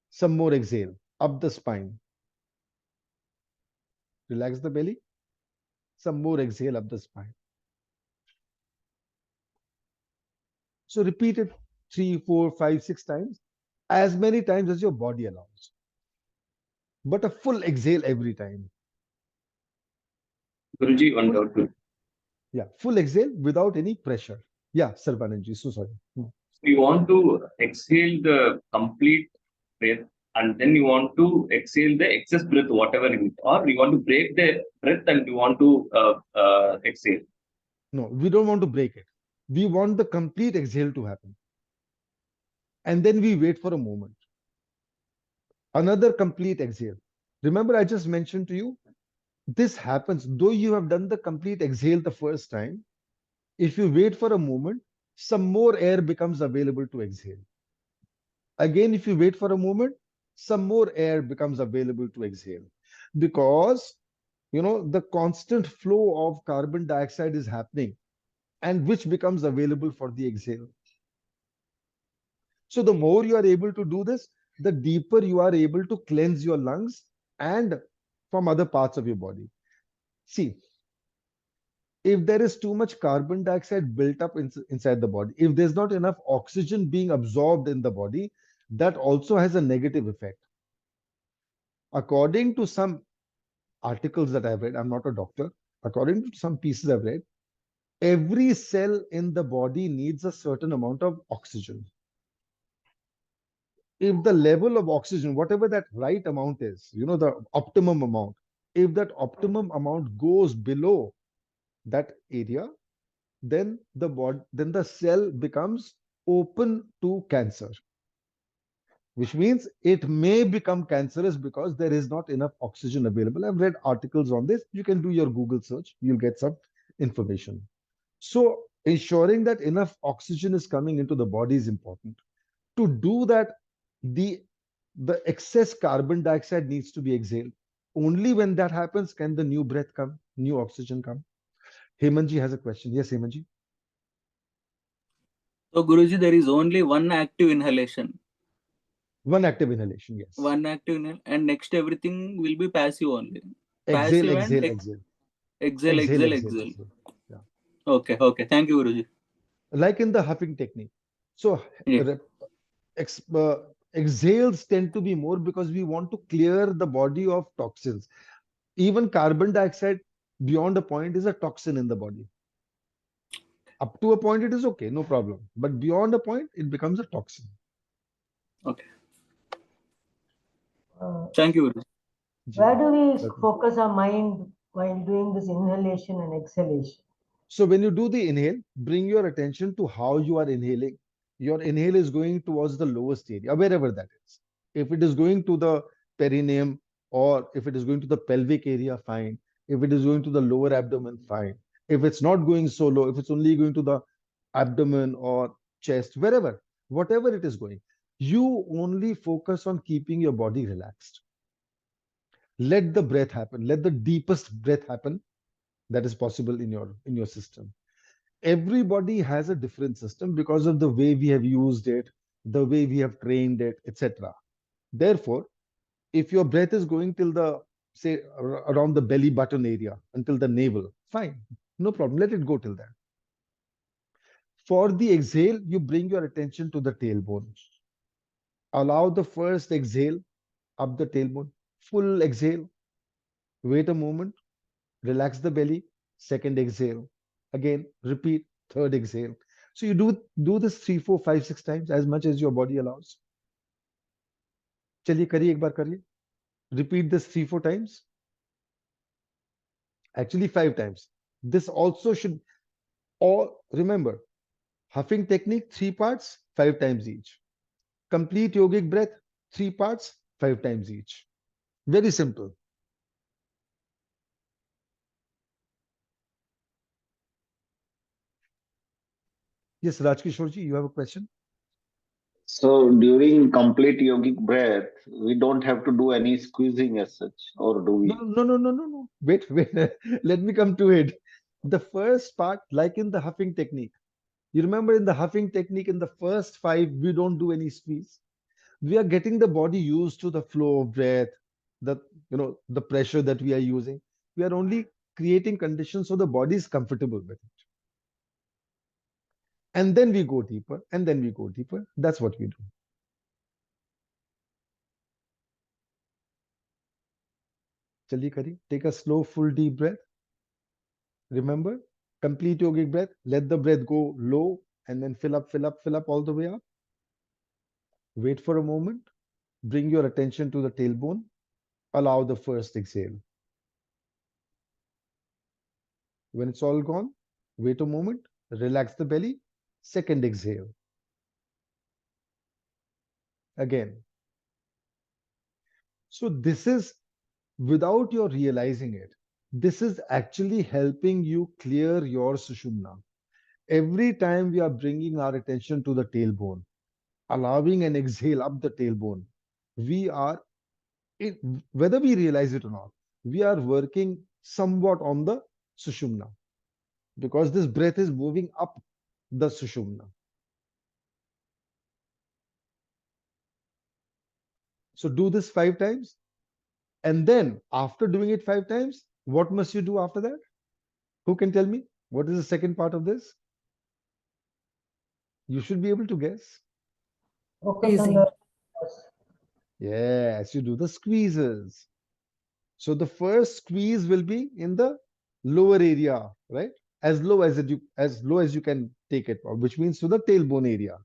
Speaker 1: Some more exhale, up the spine. Relax the belly. Some more exhale up the spine. So repeat it 3, 4, 5, 6 times, as many times as your body allows. But a full exhale every time.
Speaker 2: Guruji, one doubt.
Speaker 1: Yeah, full exhale without any pressure. Yeah, Sarvananji, so sorry.
Speaker 2: You want to exhale the complete breath and then you want to exhale the excess breath, whatever it is, or you want to break the breath and you want to exhale.
Speaker 1: No, we don't want to break it. We want the complete exhale to happen. And then we wait for a moment. Another complete exhale. Remember, I just mentioned to you, this happens, though you have done the complete exhale the first time, if you wait for a moment, some more air becomes available to exhale. Again, if you wait for a moment, some more air becomes available to exhale. Because, the constant flow of carbon dioxide is happening, and which becomes available for the exhale. So the more you are able to do this, the deeper you are able to cleanse your lungs and from other parts of your body. See, if there is too much carbon dioxide built up inside the body, if there's not enough oxygen being absorbed in the body, that also has a negative effect. According to some articles that I've read, I'm not a doctor, according to some pieces I've read, every cell in the body needs a certain amount of oxygen. if the level of oxygen, whatever that right amount is, the optimum amount, if that optimum amount goes below that area, then the cell becomes open to cancer, which means it may become cancerous because there is not enough oxygen available. I've read articles on this. You can do your Google search, you'll get some information. So ensuring that enough oxygen is coming into the body is important. To do that, the excess carbon dioxide needs to be exhaled. Only when that happens can the new breath come, new oxygen come. Hemanji has a question. Yes, Hemanji.
Speaker 7: So, Guruji, there is only one active inhalation.
Speaker 1: One active inhalation, yes.
Speaker 7: One active inhalation, and next everything will be passive only.
Speaker 1: Exhale,
Speaker 7: Passive
Speaker 1: exhale,
Speaker 7: and
Speaker 1: exhale.
Speaker 7: exhale, exhale, exhale.
Speaker 1: Yeah.
Speaker 7: Okay, okay. Thank you, Guruji.
Speaker 1: Like in the huffing technique. So
Speaker 7: Yeah.
Speaker 1: exhales tend to be more because we want to clear the body of toxins. Even carbon dioxide beyond a point is a toxin in the body. Up to a point, it is okay, no problem. But beyond a point, it becomes a toxin.
Speaker 7: Okay.
Speaker 6: Uh,
Speaker 7: Thank you, Guruji.
Speaker 6: where do we
Speaker 1: Welcome.
Speaker 6: focus our mind while doing this inhalation and exhalation?
Speaker 1: So when you do the inhale, bring your attention to how you are inhaling. Your inhale is going towards the lowest area, wherever that is. If it is going to the perineum, or if it is going to the pelvic area, fine. If it is going to the lower abdomen, fine. If it's not going so low, if it's only going to the abdomen or chest, wherever, whatever it is going, you only focus on keeping your body relaxed. Let the breath happen. Let the deepest breath happen that is possible in your system. Everybody has a different system because of the way we have used it, the way we have trained it, etc. Therefore, if your breath is going till the, say, around the belly button area, until the navel, fine, no problem, let it go till there. For the exhale, you bring your attention to the tailbone. Allow the first exhale up the tailbone, full exhale. Wait a moment, relax the belly, second exhale. Again, repeat, third exhale. So you do this 3, 4, 5, 6 times, as much as your body allows. चलिए करिए, एक बार करिए. Repeat this 3, 4 times. Actually 5 times. This also should, or remember, huffing technique, 3 parts, 5 times each. Complete yogic breath, 3 parts, 5 times each. Very simple. Yes, Rajkishore ji, you have a question?
Speaker 8: So during complete yogic breath, we don't have to do any squeezing as such, or do we?
Speaker 1: No. Wait. Let me come to it. The first part, like in the huffing technique, you remember in the huffing technique, in the first 5, we don't do any squeeze. We are getting the body used to the flow of breath, the the pressure that we are using. We are only creating conditions so the body is comfortable with it. And then we go deeper, and then we go deeper. That's what we do. Chaliye kariye. Take a slow, full, deep breath. Remember, complete yogic breath. Let the breath go low and then fill up, fill up, fill up all the way up. Wait for a moment. Bring your attention to the tailbone. Allow the first exhale. When it's all gone, wait a moment. Relax the belly. Second exhale. Again. So this is, without your realizing it, this is actually helping you clear your sushumna. Every time we are bringing our attention to the tailbone, allowing an exhale up the tailbone, we are, whether we realize it or not, we are working somewhat on the sushumna, because this breath is moving up the sushumna. So do this 5 times. And then after doing it 5 times, what must you do after that? Who can tell me? What is the second part of this? You should be able to guess.
Speaker 6: Focus on the
Speaker 1: Yes, you do the squeezes. So the first squeeze will be in the lower area, right? As low as you can take it, which means to the tailbone area.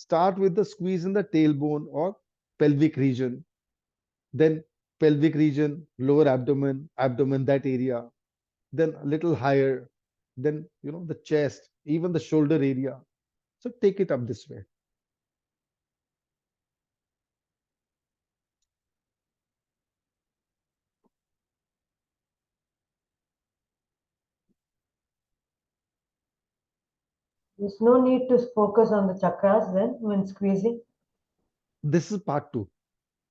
Speaker 1: Start with the squeeze in the tailbone or pelvic region, then pelvic region, lower abdomen, abdomen, that area, then a little higher, then the chest, even the shoulder area. So take it up this way.
Speaker 6: There's no need to focus on the chakras then when squeezing.
Speaker 1: This is part 2.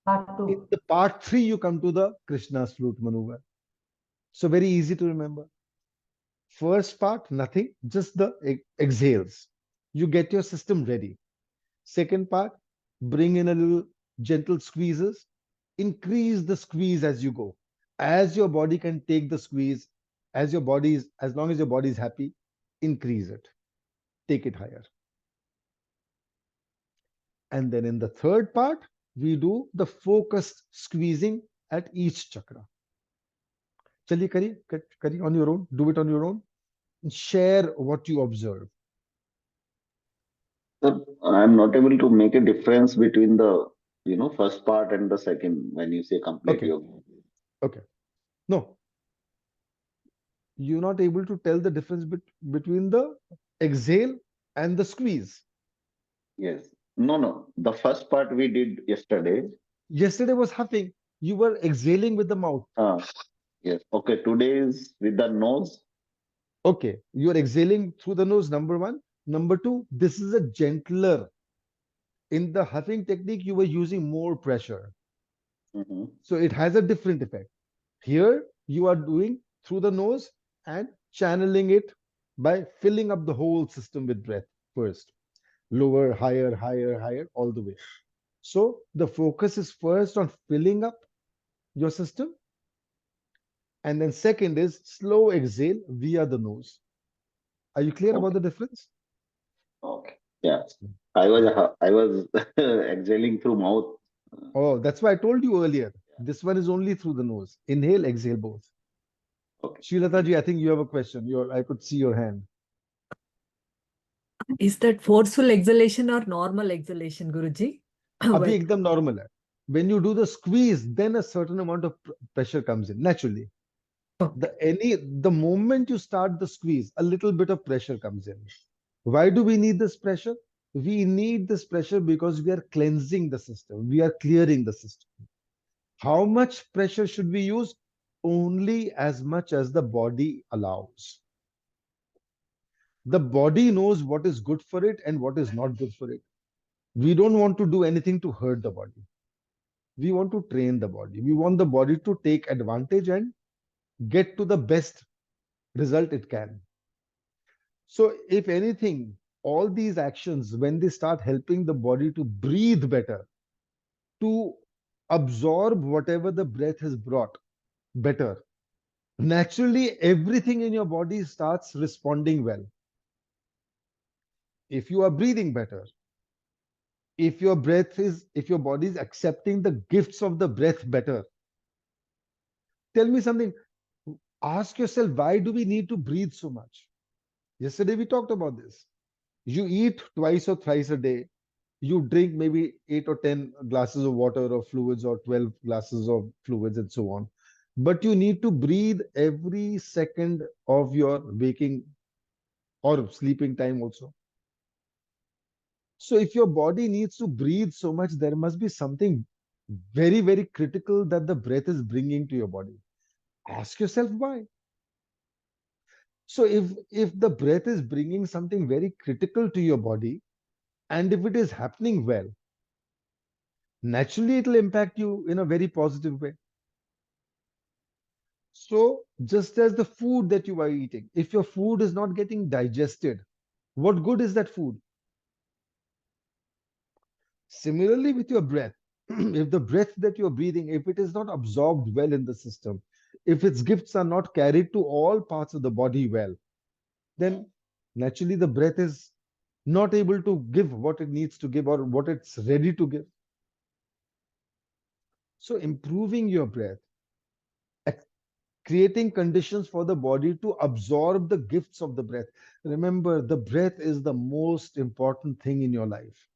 Speaker 6: Part
Speaker 1: In
Speaker 6: 2.
Speaker 1: the part 3, you come to the Krishna's flute maneuver. So very easy to remember. First part, nothing, just the exhales. You get your system ready. Second part, bring in a little gentle squeezes. Increase the squeeze as you go. As your body can take the squeeze, as long as your body is happy, increase it. Take it higher. And then in the third part, we do the focused squeezing at each chakra. Chaliye kariye on your own. Do it on your own. And share what you observe.
Speaker 8: Sir, I'm not able to make a difference between the first part and the second when you say complete
Speaker 1: Okay.
Speaker 8: yoga.
Speaker 1: Okay. No. You're not able to tell the difference between the exhale and the squeeze.
Speaker 8: Yes. No. The first part we did yesterday.
Speaker 1: Yesterday was huffing. You were exhaling with the mouth.
Speaker 8: Yes. Okay. Today is with the nose.
Speaker 1: Okay. You're exhaling through the nose, number 1. Number 2, this is a gentler. In the huffing technique, you were using more pressure. So it has a different effect. Here, you are doing through the nose and channeling it by filling up the whole system with breath first. Lower, higher, higher, higher, all the way. So the focus is first on filling up your system. And then second is slow exhale via the nose. Are you clear about the difference?
Speaker 8: Okay. Yeah. I was exhaling through mouth.
Speaker 1: Oh, that's why I told you earlier. This one is only through the nose. Inhale, exhale both.
Speaker 8: Okay.
Speaker 1: Srilata ji, I think you have a question. I could see your hand.
Speaker 9: Is that forceful exhalation or normal exhalation, Guruji?
Speaker 1: Abhi ekdam normal hai. When you do the squeeze, then a certain amount of pressure comes in naturally. The moment you start the squeeze, a little bit of pressure comes in. Why do we need this pressure? We need this pressure because we are cleansing the system. We are clearing the system. How much pressure should we use? Only as much as the body allows. The body knows what is good for it and what is not good for it. We don't want to do anything to hurt the body. We want to train the body. We want the body to take advantage and get to the best result it can. So if anything, all these actions, when they start helping the body to breathe better, to absorb whatever the breath has brought better, naturally everything in your body starts responding well. If you are breathing better, if your body is accepting the gifts of the breath better, tell me something. Ask yourself, why do we need to breathe so much? Yesterday we talked about this. You eat twice or thrice a day. You drink maybe 8 or 10 glasses of water or fluids or 12 glasses of fluids and so on. But you need to breathe every second of your waking or sleeping time also. So if your body needs to breathe so much, there must be something very, very critical that the breath is bringing to your body. Ask yourself why. So if the breath is bringing something very critical to your body, and if it is happening well, naturally it will impact you in a very positive way. So just as the food that you are eating, if your food is not getting digested, what good is that food? Similarly with your breath, if the breath that you're breathing, if it is not absorbed well in the system, if its gifts are not carried to all parts of the body well, then naturally the breath is not able to give what it needs to give or what it's ready to give. So improving your breath, creating conditions for the body to absorb the gifts of the breath. Remember, the breath is the most important thing in your life.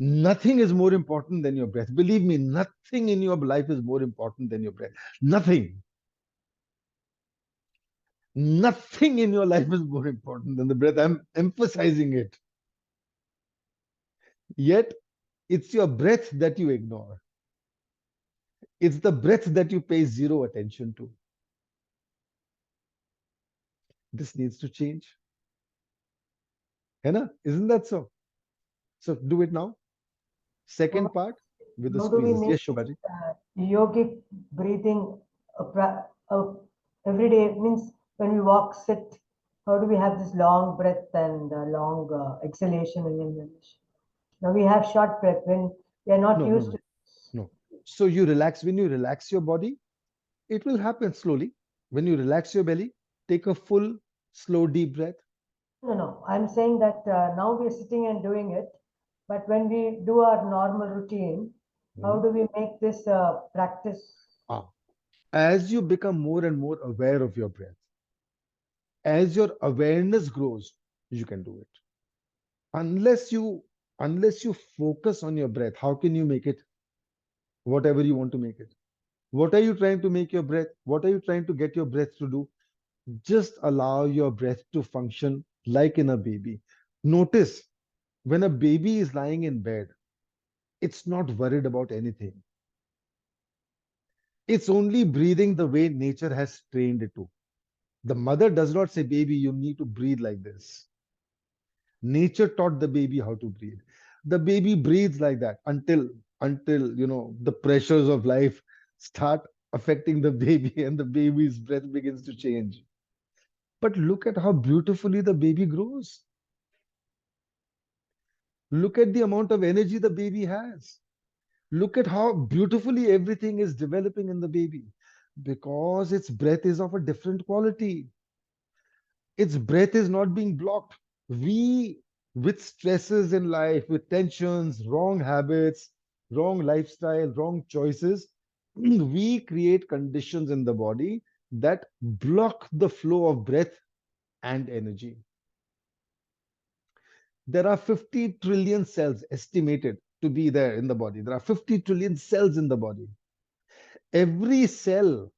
Speaker 1: Nothing is more important than your breath. Believe me, nothing in your life is more important than your breath. Nothing. Nothing in your life is more important than the breath. I'm emphasizing it. Yet, it's your breath that you ignore. It's the breath that you pay zero attention to. This needs to change. Hai na? Isn't that so? So do it now. Second part with the
Speaker 6: How do we
Speaker 1: squeezes.
Speaker 6: make
Speaker 1: Yes, Shobhaji.
Speaker 6: yogic breathing every day? Means when we walk, sit, how do we have this long breath and long exhalation and inhalation? Now we have short breath when we are not
Speaker 1: No,
Speaker 6: used
Speaker 1: no,
Speaker 6: to.
Speaker 1: no. So you relax. When you relax your body, it will happen slowly. When you relax your belly, take a full, slow, deep breath.
Speaker 6: No. I'm saying that now we are sitting and doing it, but when we do our normal routine, how do we make this practice?
Speaker 1: As you become more and more aware of your breath, as your awareness grows, you can do it. Unless you focus on your breath, how can you make it whatever you want to make it? What are you trying to make your breath? What are you trying to get your breath to do? Just allow your breath to function like in a baby. Notice when a baby is lying in bed, it's not worried about anything. It's only breathing the way nature has trained it to. The mother does not say, baby, you need to breathe like this. Nature taught the baby how to breathe. The baby breathes like that until the pressures of life start affecting the baby and the baby's breath begins to change. But look at how beautifully the baby grows. Look at the amount of energy the baby has. Look at how beautifully everything is developing in the baby because its breath is of a different quality. Its breath is not being blocked. We, with stresses in life, with tensions, wrong habits, wrong lifestyle, wrong choices, we create conditions in the body that block the flow of breath and energy. There are 50 trillion cells estimated to be there in the body. There are 50 trillion cells in the body. Every cell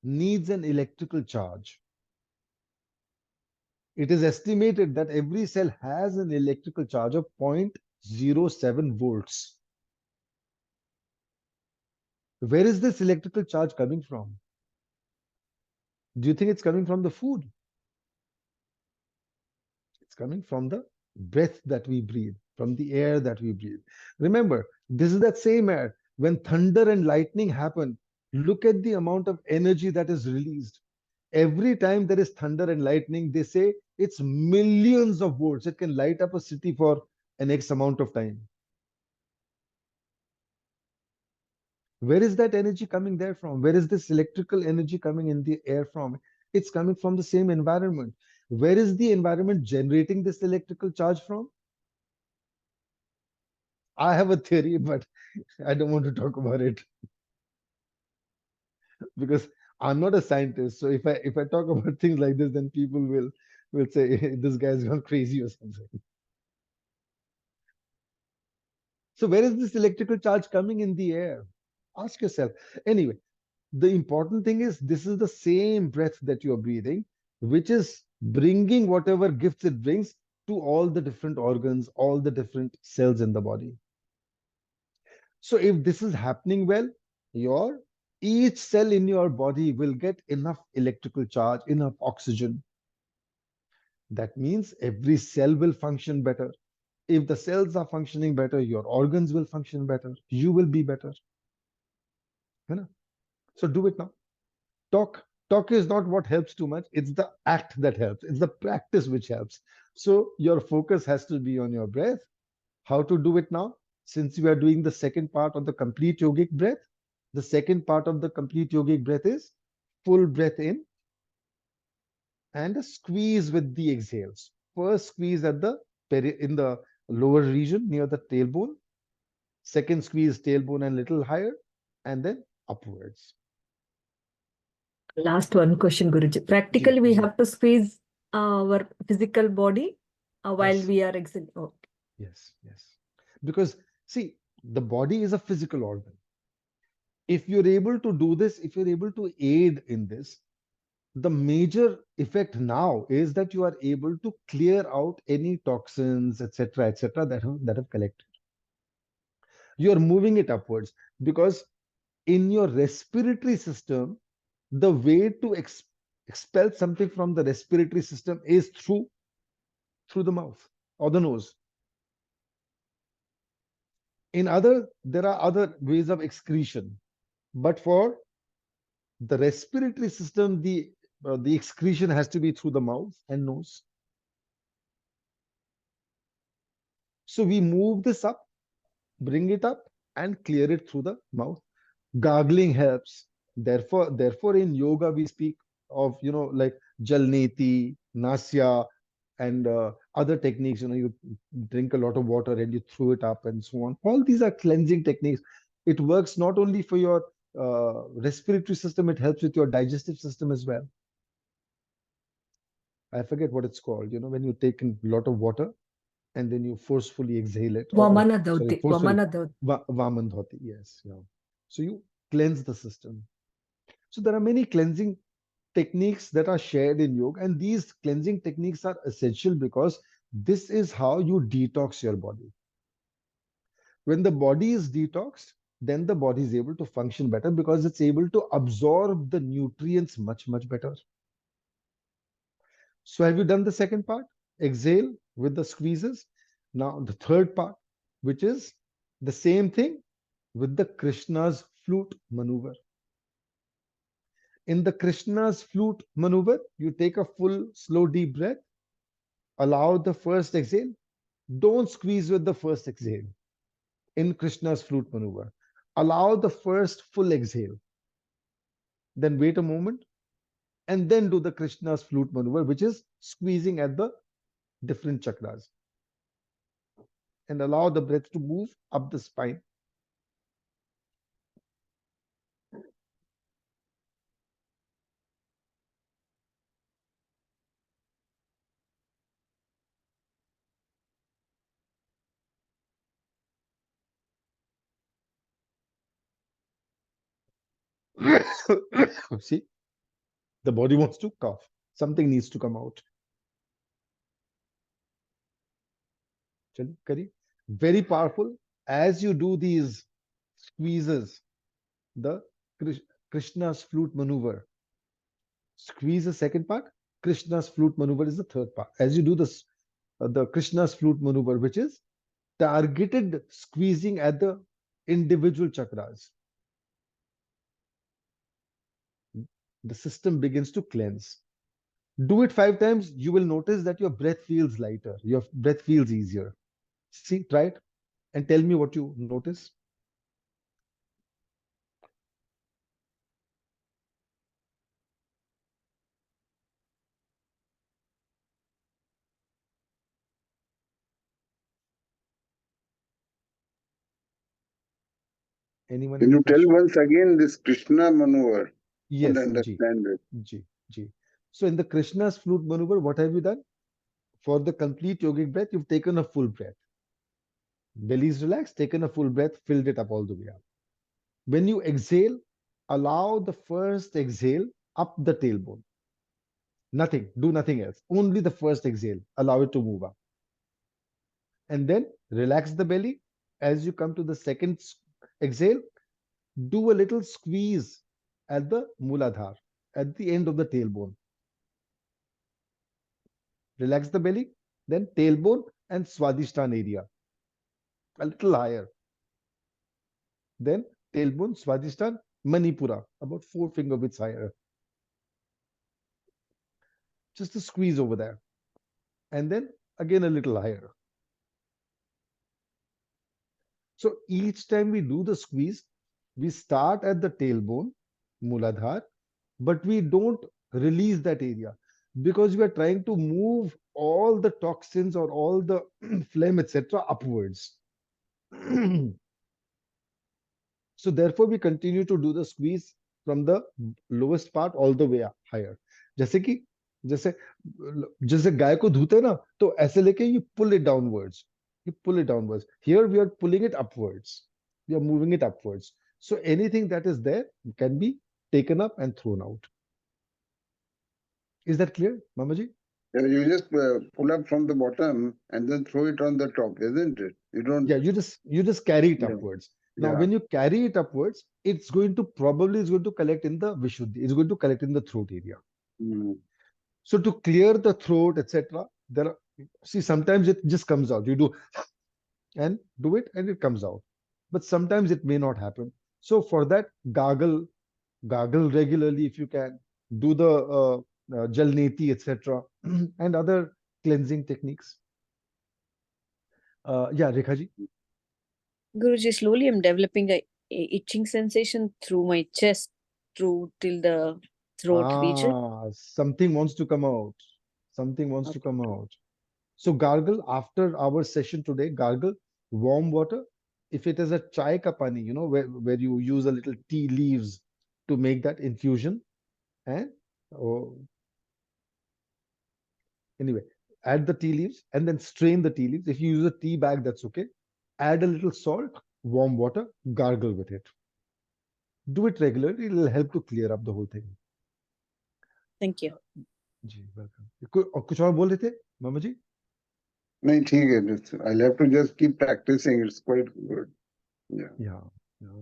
Speaker 1: needs an electrical charge. It is estimated that every cell has an electrical charge of 0.07 volts. Where is this electrical charge coming from? Do you think it's coming from the food? It's coming from the breath that we breathe, from the air that we breathe. Remember, this is that same air. When thunder and lightning happen, look at the amount of energy that is released. Every time there is thunder and lightning, they say it's millions of volts. It can light up a city for an X amount of time. Where is that energy coming there from? Where is this electrical energy coming in the air from? It's coming from the same environment. Where is the environment generating this electrical charge from? I have a theory, but I don't want to talk about it because I'm not a scientist. So if I talk about things like this, then people will say this guy's gone crazy or something. So where is this electrical charge coming in the air? Ask yourself. Anyway, the important thing is this is the same breath that you're breathing, which is bringing whatever gifts it brings to all the different organs, all the different cells in the body. So if this is happening well, each cell in your body will get enough electrical charge, enough oxygen. That means every cell will function better. If the cells are functioning better, your organs will function better. You will be better. So do it now. Talk is not what helps too much. It's the act that helps. It's the practice which helps. So your focus has to be on your breath. How to do it now? Since we are doing the second part of the complete yogic breath, the second part of the complete yogic breath is full breath in and a squeeze with the exhales. First squeeze at in the lower region near the tailbone. Second squeeze tailbone and little higher, and then upwards.
Speaker 9: Last one question, Guruji. Practically, we have to squeeze our physical body while
Speaker 1: Yes.
Speaker 9: we are exhaling. Oh.
Speaker 1: Yes. Because see, the body is a physical organ. If you're able to do this, if you're able to aid in this, the major effect now is that you are able to clear out any toxins, etc., that have collected. You are moving it upwards because in your respiratory system, the way to expel something from the respiratory system is through the mouth or the nose. There are other ways of excretion, but for the respiratory system, the excretion has to be through the mouth and nose. So we move this up, bring it up, and clear it through the mouth. Gargling helps. Therefore, in yoga we speak of like jalneti, nasya, and other techniques. You drink a lot of water and you throw it up and so on. All these are cleansing techniques. It works not only for your respiratory system, it helps with your digestive system as well. I forget what it's called. When you take in a lot of water and then you forcefully exhale it.
Speaker 9: Vamana
Speaker 1: Sorry,
Speaker 9: Dhoti.
Speaker 1: forcefully.
Speaker 9: Vamana Dhoti.
Speaker 1: Vaman dhoti, yes. Yeah. So you cleanse the system. So there are many cleansing techniques that are shared in yoga, and these cleansing techniques are essential because this is how you detox your body. When the body is detoxed, then the body is able to function better because it's able to absorb the nutrients much, much better. So have you done the second part? Exhale with the squeezes. Now the third part, which is the same thing with the Krishna's flute maneuver. In the Krishna's flute maneuver, you take a full, slow, deep breath, allow the first exhale. Don't squeeze with the first exhale. In Krishna's flute maneuver, allow the first full exhale. Then wait a moment and then do the Krishna's flute maneuver, which is squeezing at the different chakras. And allow the breath to move up the spine. See, the body wants to cough. Something needs to come out. Very powerful. As you do these squeezes, the Krishna's flute maneuver. Squeeze the second part. Krishna's flute maneuver is the third part. As you do this, the Krishna's flute maneuver, which is targeted squeezing at the individual chakras, the system begins to cleanse. Do it 5 times, you will notice that your breath feels lighter, your breath feels easier. See, try it and tell me what you notice. Anyone?
Speaker 4: Can you tell once again this Krishna maneuver?
Speaker 1: Yes,
Speaker 4: I understand it.
Speaker 1: Ji. So in the Krishna's flute maneuver, what have you done? For the complete yogic breath, you've taken a full breath. Belly is relaxed, taken a full breath, filled it up all the way up. When you exhale, allow the first exhale up the tailbone. Nothing, do nothing else. Only the first exhale, allow it to move up. And then relax the belly. As you come to the second exhale, do a little squeeze at the Muladhar, at the end of the tailbone. Relax the belly, then tailbone and Swadhisthana area. A little higher. Then tailbone, Swadhisthana, Manipura, about 4 finger widths higher. Just a squeeze over there. And then again a little higher. So each time we do the squeeze, we start at the tailbone, Muladhar, but we don't release that area because we are trying to move all the toxins or all the phlegm, etc., upwards. So therefore, we continue to do the squeeze from the lowest part all the way up higher. जैसे कि जैसे गाय को धोते हैं ना, तो ऐसे लेके you pull it downwards. You pull it downwards. Here we are pulling it upwards. We are moving it upwards. So anything that is there can be taken up and thrown out. Is that clear, Mamaji?
Speaker 4: Yeah, you just pull up from the bottom and then throw it on the top, isn't it? You don't.
Speaker 1: Yeah, you just carry it
Speaker 4: Yeah.
Speaker 1: upwards. Now,
Speaker 4: Yeah.
Speaker 1: when you carry it upwards, it's going to collect in the Vishuddhi. It's going to collect in the throat area.
Speaker 4: Mm.
Speaker 1: So to clear the throat, etc., there are, see, sometimes it just comes out. You do and do it and it comes out. But sometimes it may not happen. So for that, gargle regularly if you can. Do the jalneti, etc., and other cleansing techniques. Yeah, Rekhaji.
Speaker 10: Guruji, slowly I'm developing a itching sensation through my chest, through till the throat region.
Speaker 1: Something wants to come out. Something wants to
Speaker 10: Okay.
Speaker 1: come out. So gargle after our session today, gargle warm water. If it is a chai ka pani, where you use a little tea leaves to make that infusion. And oh, anyway, add the tea leaves and then strain the tea leaves. If you use a tea bag, that's okay. Add a little salt, warm water, gargle with it. Do it regularly. It will help to clear up the whole thing.
Speaker 10: Thank you.
Speaker 1: जी welcome और कुछ और बोल रहे थे मामा जी
Speaker 4: नहीं ठीक है. I'll have to just keep practicing. It's quite good. Yeah.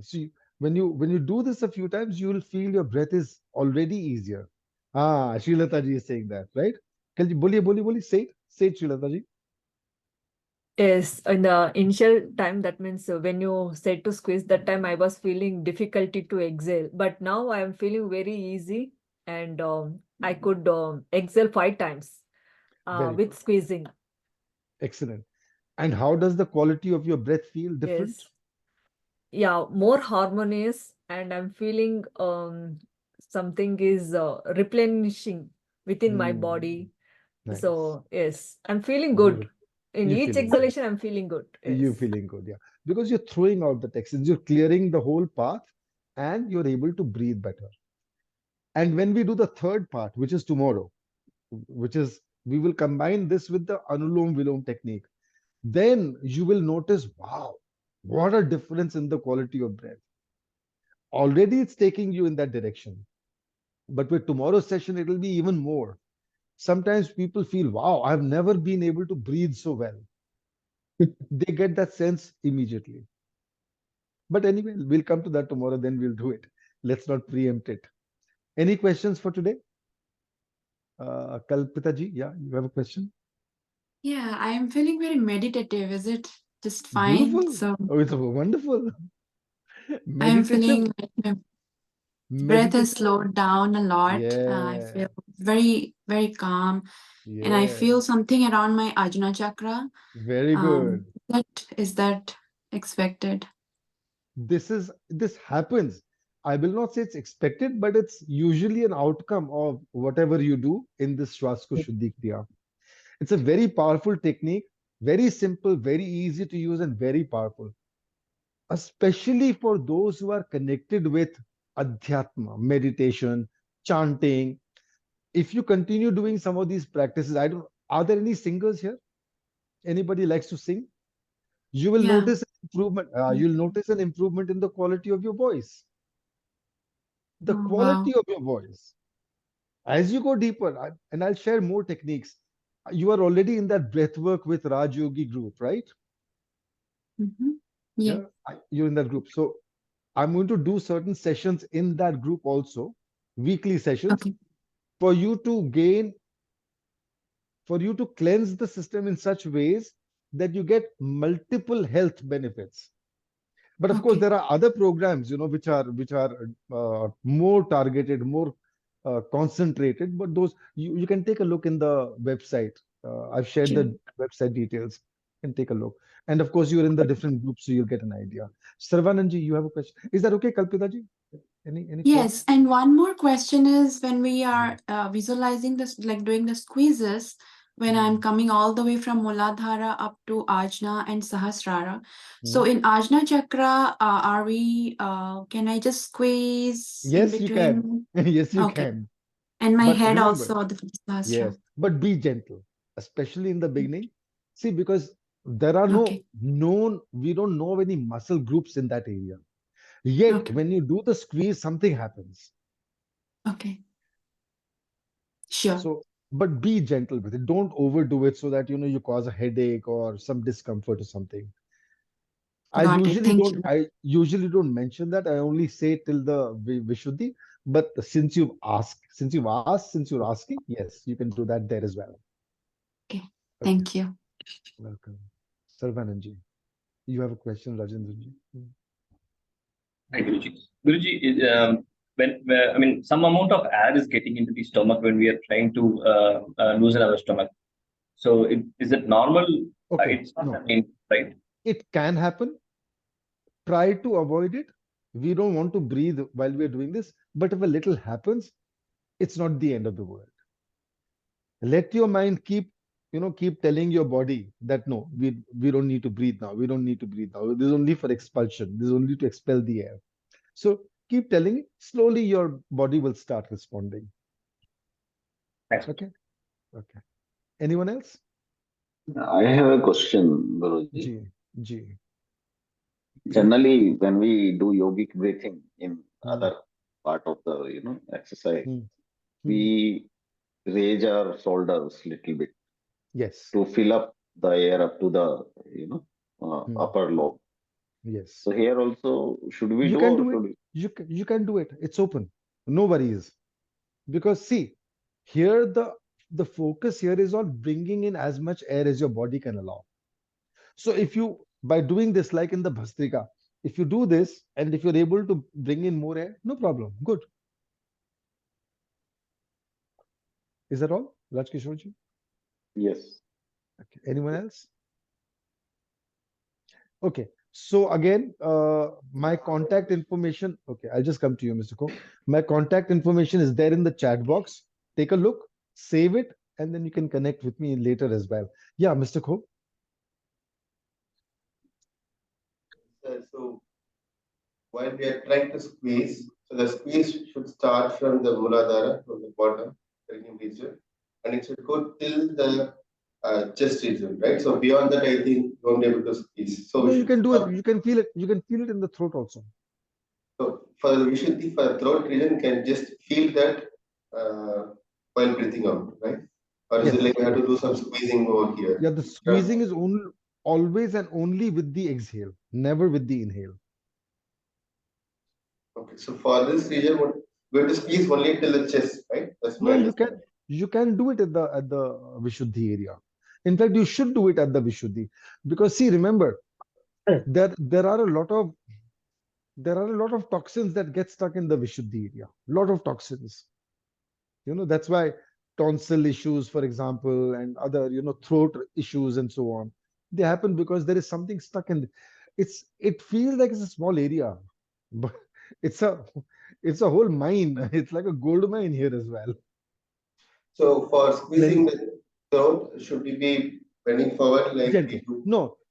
Speaker 1: See, when you do this a few times, you will feel your breath is already easier. Srilata ji is saying that, right? बोलिए, say it, Srilata ji.
Speaker 9: Yes, in the initial time, that means when you said to squeeze, that time I was feeling difficulty to exhale. But now I am feeling very easy, and I could exhale 5 times
Speaker 1: Very
Speaker 9: with
Speaker 1: good.
Speaker 9: squeezing.
Speaker 1: Excellent. And how does the quality of your breath feel different?
Speaker 9: Yes. Yeah, more harmonious, and I'm feeling something is replenishing within my body.
Speaker 1: Nice.
Speaker 9: So yes, I'm feeling good.
Speaker 1: Beautiful.
Speaker 9: In
Speaker 1: You're
Speaker 9: each
Speaker 1: feeling good.
Speaker 9: exhalation, I'm feeling good.
Speaker 1: You're
Speaker 9: Yes.
Speaker 1: feeling good, yeah. Because you're throwing out the toxins, you're clearing the whole path, and you're able to breathe better. And when we do the third part, which is tomorrow, which is we will combine this with the Anulom Vilom technique, then you will notice, wow, what a difference in the quality of breath. Already it's taking you in that direction. But with tomorrow's session, it will be even more. Sometimes people feel, wow, I've never been able to breathe so well. They get that sense immediately. But anyway, we'll come to that tomorrow, then we'll do it. Let's not preempt it. Any questions for today? Kalpita ji, yeah, you have a question?
Speaker 5: Yeah, I am feeling very meditative. Is it just fine?
Speaker 1: Beautiful.
Speaker 5: So
Speaker 1: Oh, it's wonderful.
Speaker 5: I am
Speaker 1: Meditative.
Speaker 5: feeling like my breath has
Speaker 1: Meditative.
Speaker 5: slowed down a lot. I
Speaker 1: Yeah.
Speaker 5: feel very, very calm. And I
Speaker 1: Yeah.
Speaker 5: feel something around my Ajna chakra.
Speaker 1: Very good.
Speaker 5: Is that expected?
Speaker 1: This happens. I will not say it's expected, but it's usually an outcome of whatever you do in this Swaskosh Shuddhi Kriya. It's a very powerful technique, very simple, very easy to use, and very powerful, especially for those who are connected with Adhyatma, meditation, chanting. If you continue doing some of these practices, are there any singers here? Anybody likes to sing? You will
Speaker 5: Yeah.
Speaker 1: notice an improvement. You'll notice an improvement in the quality of your voice. The
Speaker 5: Oh,
Speaker 1: quality
Speaker 5: wow.
Speaker 1: of your voice. As you go deeper, and I'll share more techniques. You are already in that breath work with Raj Yogi group, right?
Speaker 5: Yeah.
Speaker 1: You're in that group. So I'm going to do certain sessions in that group also, weekly sessions,
Speaker 5: Okay.
Speaker 1: for you to cleanse the system in such ways that you get multiple health benefits. But of course,
Speaker 5: Okay.
Speaker 1: there are other programs, which are more targeted, more concentrated. But those you can take a look in the website. I've shared
Speaker 5: Sure.
Speaker 1: the website details. You can take a look. And of course, you're in the different groups, so you'll get an idea. Sarvananji, you have a question? Is that okay, Kalpita ji? Any
Speaker 5: Yes,
Speaker 1: query?
Speaker 5: and one more question is when we are visualizing this, like doing the squeezes, when I'm coming all the way from Muladhara up to Ajna and Sahasrara. So in Ajna Chakra, can I just squeeze in
Speaker 1: Yes, you can.
Speaker 5: between?
Speaker 1: Yes, you
Speaker 5: Okay.
Speaker 1: can.
Speaker 5: And my
Speaker 1: But
Speaker 5: head
Speaker 1: remember,
Speaker 5: also, the Sahasrara.
Speaker 1: yes, but be gentle, especially in the beginning. See, because There are
Speaker 5: Okay.
Speaker 1: we don't know of any muscle groups in that area. Yet,
Speaker 5: Okay.
Speaker 1: when you do the squeeze, something happens.
Speaker 5: Okay. Sure.
Speaker 1: So, but be gentle with it. Don't overdo it so that you cause a headache or some discomfort or something.
Speaker 5: Got it. Thank you.
Speaker 1: I usually don't mention that. I only say till the Vishuddhi. But since you're asking, yes, you can do that there as well.
Speaker 5: Okay.
Speaker 1: Okay,
Speaker 5: Thank you.
Speaker 1: welcome. Sarvananji, you have a question, Rajendra ji?
Speaker 2: Hi, Guruji. Guruji, I mean, some amount of air is getting into the stomach when we are trying to loosen our stomach. So, is it normal?
Speaker 1: Okay,
Speaker 2: It's not
Speaker 1: no,
Speaker 2: happening, right?
Speaker 1: it can happen. Try to avoid it. We don't want to breathe while we're doing this, but if a little happens, it's not the end of the world. Let your mind keep telling your body that no, we don't need to breathe now. We don't need to breathe now. This is only for expulsion. This is only to expel the air. So keep telling it. Slowly, your body will start responding.
Speaker 2: Thanks.
Speaker 1: Okay. Okay. Anyone else?
Speaker 8: I have a question, Guruji.
Speaker 1: G. G.
Speaker 8: Generally, when we do yogic breathing in
Speaker 1: Hmm.
Speaker 8: other part of the exercise,
Speaker 1: Hmm.
Speaker 8: we raise our shoulders little bit
Speaker 1: Yes.
Speaker 8: to fill up the air up to the upper lobe.
Speaker 1: Yes.
Speaker 8: So here also, should we
Speaker 1: You
Speaker 8: do
Speaker 1: can
Speaker 8: or
Speaker 1: do it.
Speaker 8: should we?
Speaker 1: You can do it. It's open. No worries. Because see, here the focus here is on bringing in as much air as your body can allow. So if you by doing this, like in the Bhastrika, if you do this and if you're able to bring in more air, no problem. Good. Is that all, Rajkishorji?
Speaker 8: Yes.
Speaker 1: Okay. Anyone else? Okay. So again, my contact information. Okay, I'll just come to you, Mr. Ko. My contact information is there in the chat box. Take a look, save it, and then you can connect with me later as well. Yeah, Mr. Ko.
Speaker 11: So while we are trying to squeeze, so the squeeze should start from the Muladhara, from the bottom, perineum region, and it should go till the chest region, right? So beyond that, I think you won't be able to squeeze. So
Speaker 1: No,
Speaker 11: we
Speaker 1: you
Speaker 11: should
Speaker 1: can do
Speaker 11: stop.
Speaker 1: it. You can feel it. You can feel it in the throat also.
Speaker 11: So for the Vishuddhi, for the throat region, you can just feel that while breathing out, right? Or is
Speaker 1: Yes.
Speaker 11: it like you have to do some squeezing over here?
Speaker 1: Yeah, the squeezing is always and only with the exhale, never with the inhale.
Speaker 11: Okay, so for this region, we're going to squeeze only till the chest, right? That's my
Speaker 1: No,
Speaker 11: understanding.
Speaker 1: you can do it at the Vishuddhi area. In fact, you should do it at the Vishuddhi because see, remember, there are a lot of toxins that get stuck in the Vishuddhi area. Lot of toxins. That's why tonsil issues, for example, and other throat issues and so on. They happen because there is something stuck in. It feels like it's a small area, but it's a it's a whole mine. It's like a gold mine here as well.
Speaker 11: So for squeezing the throat, should we be bending forward like we
Speaker 1: Gently.
Speaker 11: do?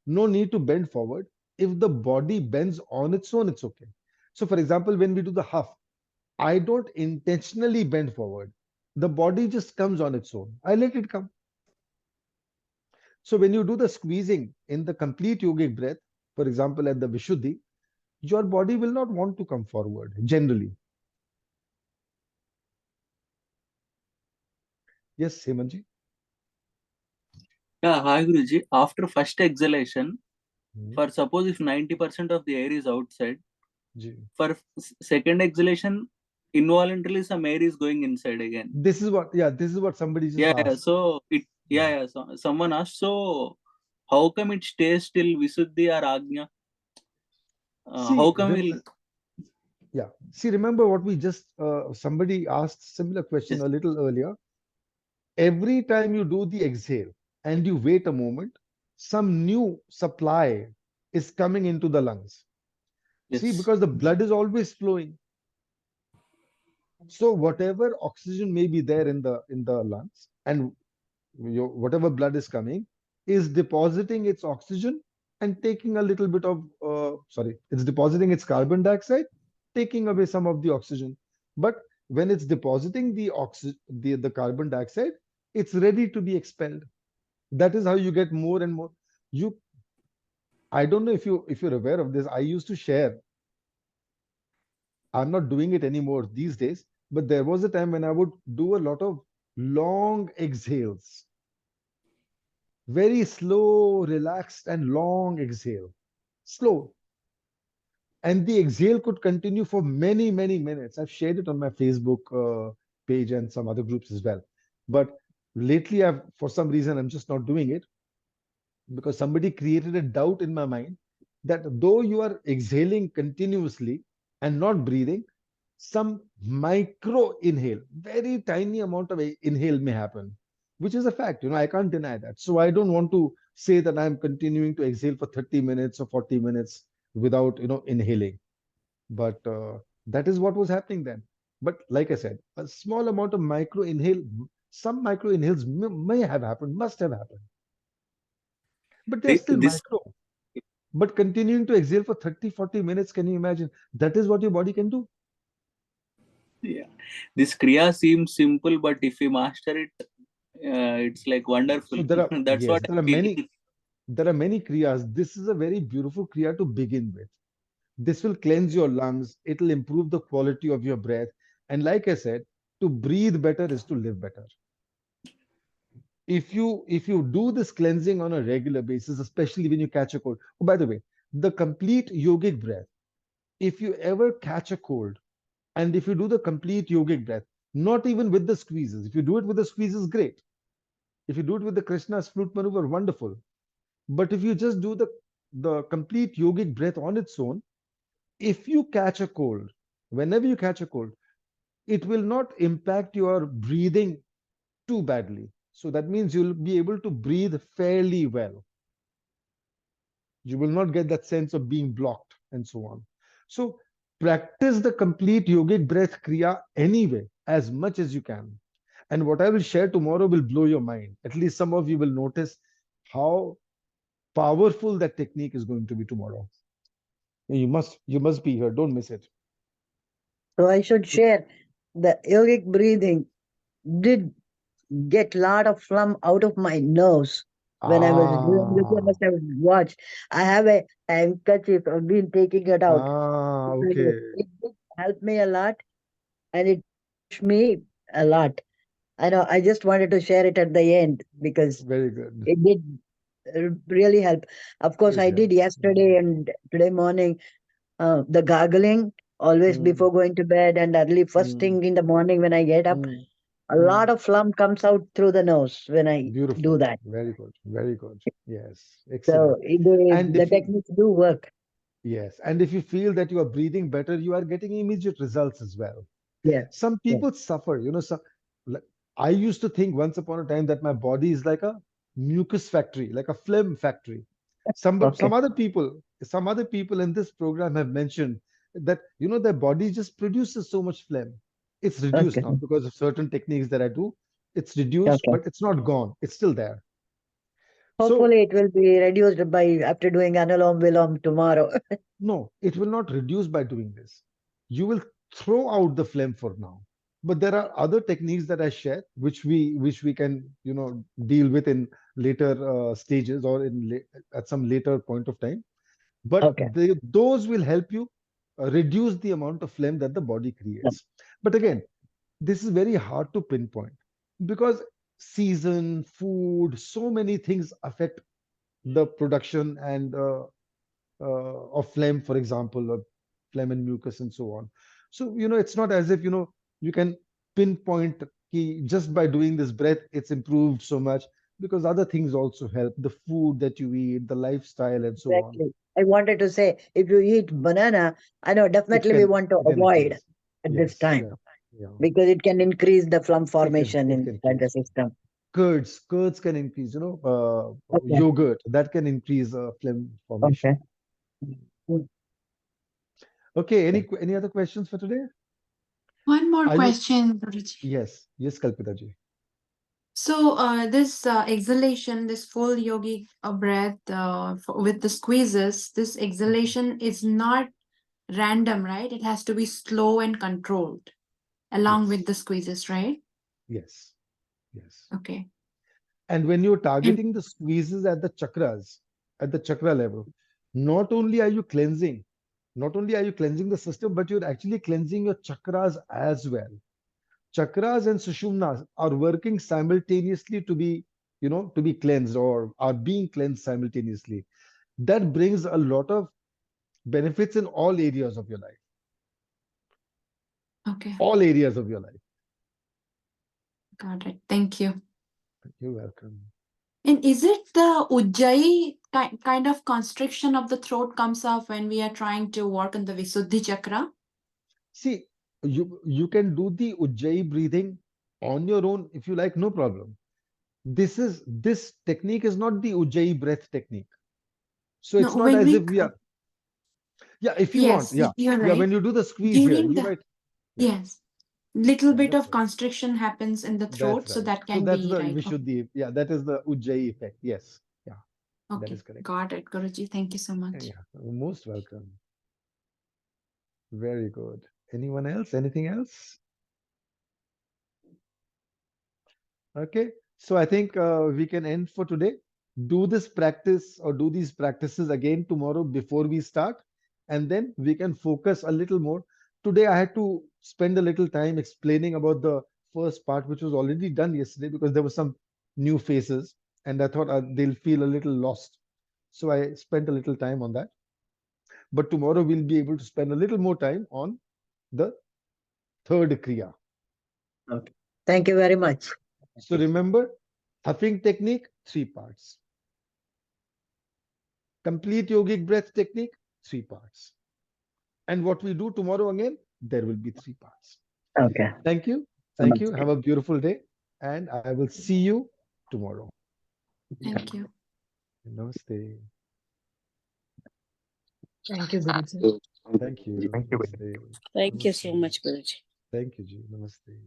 Speaker 1: No need to bend forward. If the body bends on its own, it's okay. So, for example, when we do the huff, I don't intentionally bend forward. The body just comes on its own. I let it come. So, when you do the squeezing in the complete yogic breath, for example, at the Vishuddhi, your body will not want to come forward generally. Yes, Hemanji?
Speaker 7: Yeah, hi Guruji. After first exhalation, for suppose if 90% of the air is outside, for second exhalation, involuntarily some air is going inside again.
Speaker 1: This is what somebody just asked.
Speaker 7: Yeah. So so someone asked, so how come it stays till Visuddhi or Agnya? How come
Speaker 1: See, remember what we just somebody asked similar question a little earlier. Every time you do the exhale and you wait a moment, some new supply is coming into the lungs. See, because the blood is always flowing. So whatever oxygen may be there in the lungs and whatever blood is coming is depositing its oxygen and taking a little bit of it's depositing its carbon dioxide, taking away some of the oxygen. But when it's depositing the carbon dioxide, it's ready to be expelled. That is how you get more and more. You, I don't know if you're aware of this. I used to share. I'm not doing it anymore these days, but there was a time when I would do a lot of long exhales, very slow, relaxed, and long exhale. Slow. And the exhale could continue for many, many minutes. I've shared it on my Facebook page and some other groups as well. But lately, for some reason, I'm just not doing it because somebody created a doubt in my mind that though you are exhaling continuously and not breathing, some micro inhale, very tiny amount of inhale may happen, which is a fact. I can't deny that. So I don't want to say that I'm continuing to exhale for 30 minutes or 40 minutes without, inhaling. But that is what was happening then. But like I said, a small amount of micro inhale, some micro inhales may have happened, must have happened, but they're still
Speaker 7: This
Speaker 1: micro. But continuing to exhale for 30, 40 minutes, can you imagine? That is what your body can do.
Speaker 7: Yeah, this Kriya seems simple, but if you master it, it's like wonderful.
Speaker 1: So there are,
Speaker 7: That's
Speaker 1: yes,
Speaker 7: what
Speaker 1: there
Speaker 7: I'm
Speaker 1: are
Speaker 7: feeling.
Speaker 1: many kriyas. This is a very beautiful kriya to begin with. This will cleanse your lungs. It will improve the quality of your breath. And like I said, to breathe better is to live better. If you do this cleansing on a regular basis, especially when you catch a cold. Oh, by the way, the complete yogic breath. If you ever catch a cold, and if you do the complete yogic breath, not even with the squeezes, if you do it with the squeezes, great. If you do it with the Krishna's flute maneuver, wonderful. But if you just do the complete yogic breath on its own, if you catch a cold, whenever you catch a cold, it will not impact your breathing too badly. So that means you'll be able to breathe fairly well. You will not get that sense of being blocked and so on. So practice the complete yogic breath kriya anyway, as much as you can. And what I will share tomorrow will blow your mind. At least some of you will notice how powerful that technique is going to be tomorrow. You must be here. Don't miss it.
Speaker 3: So I should share the yogic breathing did get lot of phlegm out of my nose when I was doing this. You
Speaker 1: Ah,
Speaker 3: must have watched. I have a handkerchief. I've been taking it out.
Speaker 1: okay.
Speaker 3: It did help me a lot, and it refreshed me a lot. I know. I just wanted to share it at the end because
Speaker 1: Very good.
Speaker 3: it did really help. Of course,
Speaker 1: It
Speaker 3: I did
Speaker 1: helps.
Speaker 3: yesterday and today morning. The gargling always
Speaker 1: Mm,
Speaker 3: before going to bed and early first
Speaker 1: mm,
Speaker 3: thing in the morning when I get up.
Speaker 1: mm,
Speaker 3: A
Speaker 1: mm.
Speaker 3: lot of phlegm comes out through the nose when I do
Speaker 1: Beautiful.
Speaker 3: that.
Speaker 1: Very good. Very good. Yes.
Speaker 3: So
Speaker 1: Excellent. And
Speaker 3: the
Speaker 1: if you,
Speaker 3: techniques do work.
Speaker 1: yes, and if you feel that you are breathing better, you are getting immediate results as well.
Speaker 3: Yeah.
Speaker 1: Some
Speaker 3: Yeah.
Speaker 1: people suffer, like, I used to think once upon a time that my body is like a mucus factory, like a phlegm factory.
Speaker 3: Okay.
Speaker 1: Some other people in this program have mentioned that their body just produces so much phlegm. It's reduced
Speaker 3: Okay.
Speaker 1: now because of certain techniques that I do. It's reduced,
Speaker 3: Okay.
Speaker 1: but it's not gone. It's still there. So
Speaker 3: Hopefully it will be reduced by after doing Anulom Vilom tomorrow.
Speaker 1: no, it will not reduce by doing this. You will throw out the phlegm for now. But there are other techniques that I share, which we can deal with in later stages or at some later point of time. But
Speaker 3: Okay.
Speaker 1: those will help you reduce the amount of phlegm that the body
Speaker 3: Yeah.
Speaker 1: creates. But again, this is very hard to pinpoint because season, food, so many things affect the production and of phlegm, for example, or phlegm and mucus and so on. So, it's not as if, you can pinpoint just by doing this breath, it's improved so much because other things also help. The food that you eat, the lifestyle, and so on.
Speaker 3: Exactly. I wanted to say if you eat banana, I know
Speaker 1: It
Speaker 3: definitely we
Speaker 1: can
Speaker 3: want to
Speaker 1: it can
Speaker 3: avoid
Speaker 1: increase.
Speaker 3: at this
Speaker 1: Yes,
Speaker 3: time
Speaker 1: yeah, yeah.
Speaker 3: because it can increase the phlegm
Speaker 1: It can
Speaker 3: formation
Speaker 1: it can
Speaker 3: inside the
Speaker 1: increase.
Speaker 3: system.
Speaker 1: Curds can increase,
Speaker 3: Okay.
Speaker 1: yogurt that can increase phlegm
Speaker 3: Okay.
Speaker 1: formation.
Speaker 3: Mm.
Speaker 1: Okay, any other questions for today?
Speaker 5: One more
Speaker 1: Are you
Speaker 5: question, Guruji.
Speaker 1: yes, Kalpita ji.
Speaker 5: So, this exhalation, this full yogic breath with the squeezes, this exhalation is not random, right? It has to be slow and controlled along
Speaker 1: Yes,
Speaker 5: with the squeezes, right?
Speaker 1: yes, yes.
Speaker 5: Okay.
Speaker 1: And when you're
Speaker 5: And
Speaker 1: targeting the squeezes at the chakras, at the chakra level, not only are you cleansing, the system, but you're actually cleansing your chakras as well. Chakras and sushumnas are working simultaneously to be, to be cleansed, or are being cleansed simultaneously. That brings a lot of benefits in all areas of your life.
Speaker 5: Okay.
Speaker 1: All areas of your life.
Speaker 5: Got it. Thank you.
Speaker 1: You're welcome.
Speaker 5: And is it the Ujjayi kind of constriction of the throat comes up when we are trying to work on the Visuddhi chakra?
Speaker 1: See, you can do the Ujjayi breathing on your own if you like, no problem. This technique is not the Ujjayi breath technique. So it's
Speaker 5: No,
Speaker 1: not
Speaker 5: when
Speaker 1: as
Speaker 5: we
Speaker 1: if we are. Yeah, if you want.
Speaker 5: yes,
Speaker 1: Yeah.
Speaker 5: you're
Speaker 1: Yeah,
Speaker 5: right.
Speaker 1: when you do the squeeze here,
Speaker 5: During
Speaker 1: you
Speaker 5: the
Speaker 1: might. Yeah,
Speaker 5: yes, little
Speaker 1: yeah,
Speaker 5: bit
Speaker 1: that's
Speaker 5: of
Speaker 1: right.
Speaker 5: constriction happens in the throat,
Speaker 1: That's
Speaker 5: so
Speaker 1: right.
Speaker 5: that
Speaker 1: So
Speaker 5: can
Speaker 1: that's
Speaker 5: be
Speaker 1: the
Speaker 5: right.
Speaker 1: Vishuddhi. Yeah, that is the Ujjayi effect. Yes. Yeah, that
Speaker 5: Okay,
Speaker 1: is correct.
Speaker 5: got it, Guruji. Thank you so much.
Speaker 1: Yeah, most welcome. Very good. Anyone else? Anything else? Okay. So I think we can end for today. Do this practice or do these practices again tomorrow before we start, and then we can focus a little more. Today I had to spend a little time explaining about the first part, which was already done yesterday, because there were some new faces, and I thought they'll feel a little lost. So I spent a little time on that. But tomorrow we'll be able to spend a little more time on the third Kriya.
Speaker 2: Okay.
Speaker 3: Thank you very much.
Speaker 1: So remember, huffing technique, 3 parts. Complete yogic breath technique, 3 parts. And what we do tomorrow again, there will be 3 parts.
Speaker 3: Okay.
Speaker 1: Thank you. Thank you. Have a beautiful day. And I will see you tomorrow.
Speaker 5: Thank you.
Speaker 1: Namaste.
Speaker 6: Thank you, Guruji.
Speaker 1: Thank you. Namaste.
Speaker 10: Thank you so much, Guruji.
Speaker 1: Thank you, Ji. Namaste.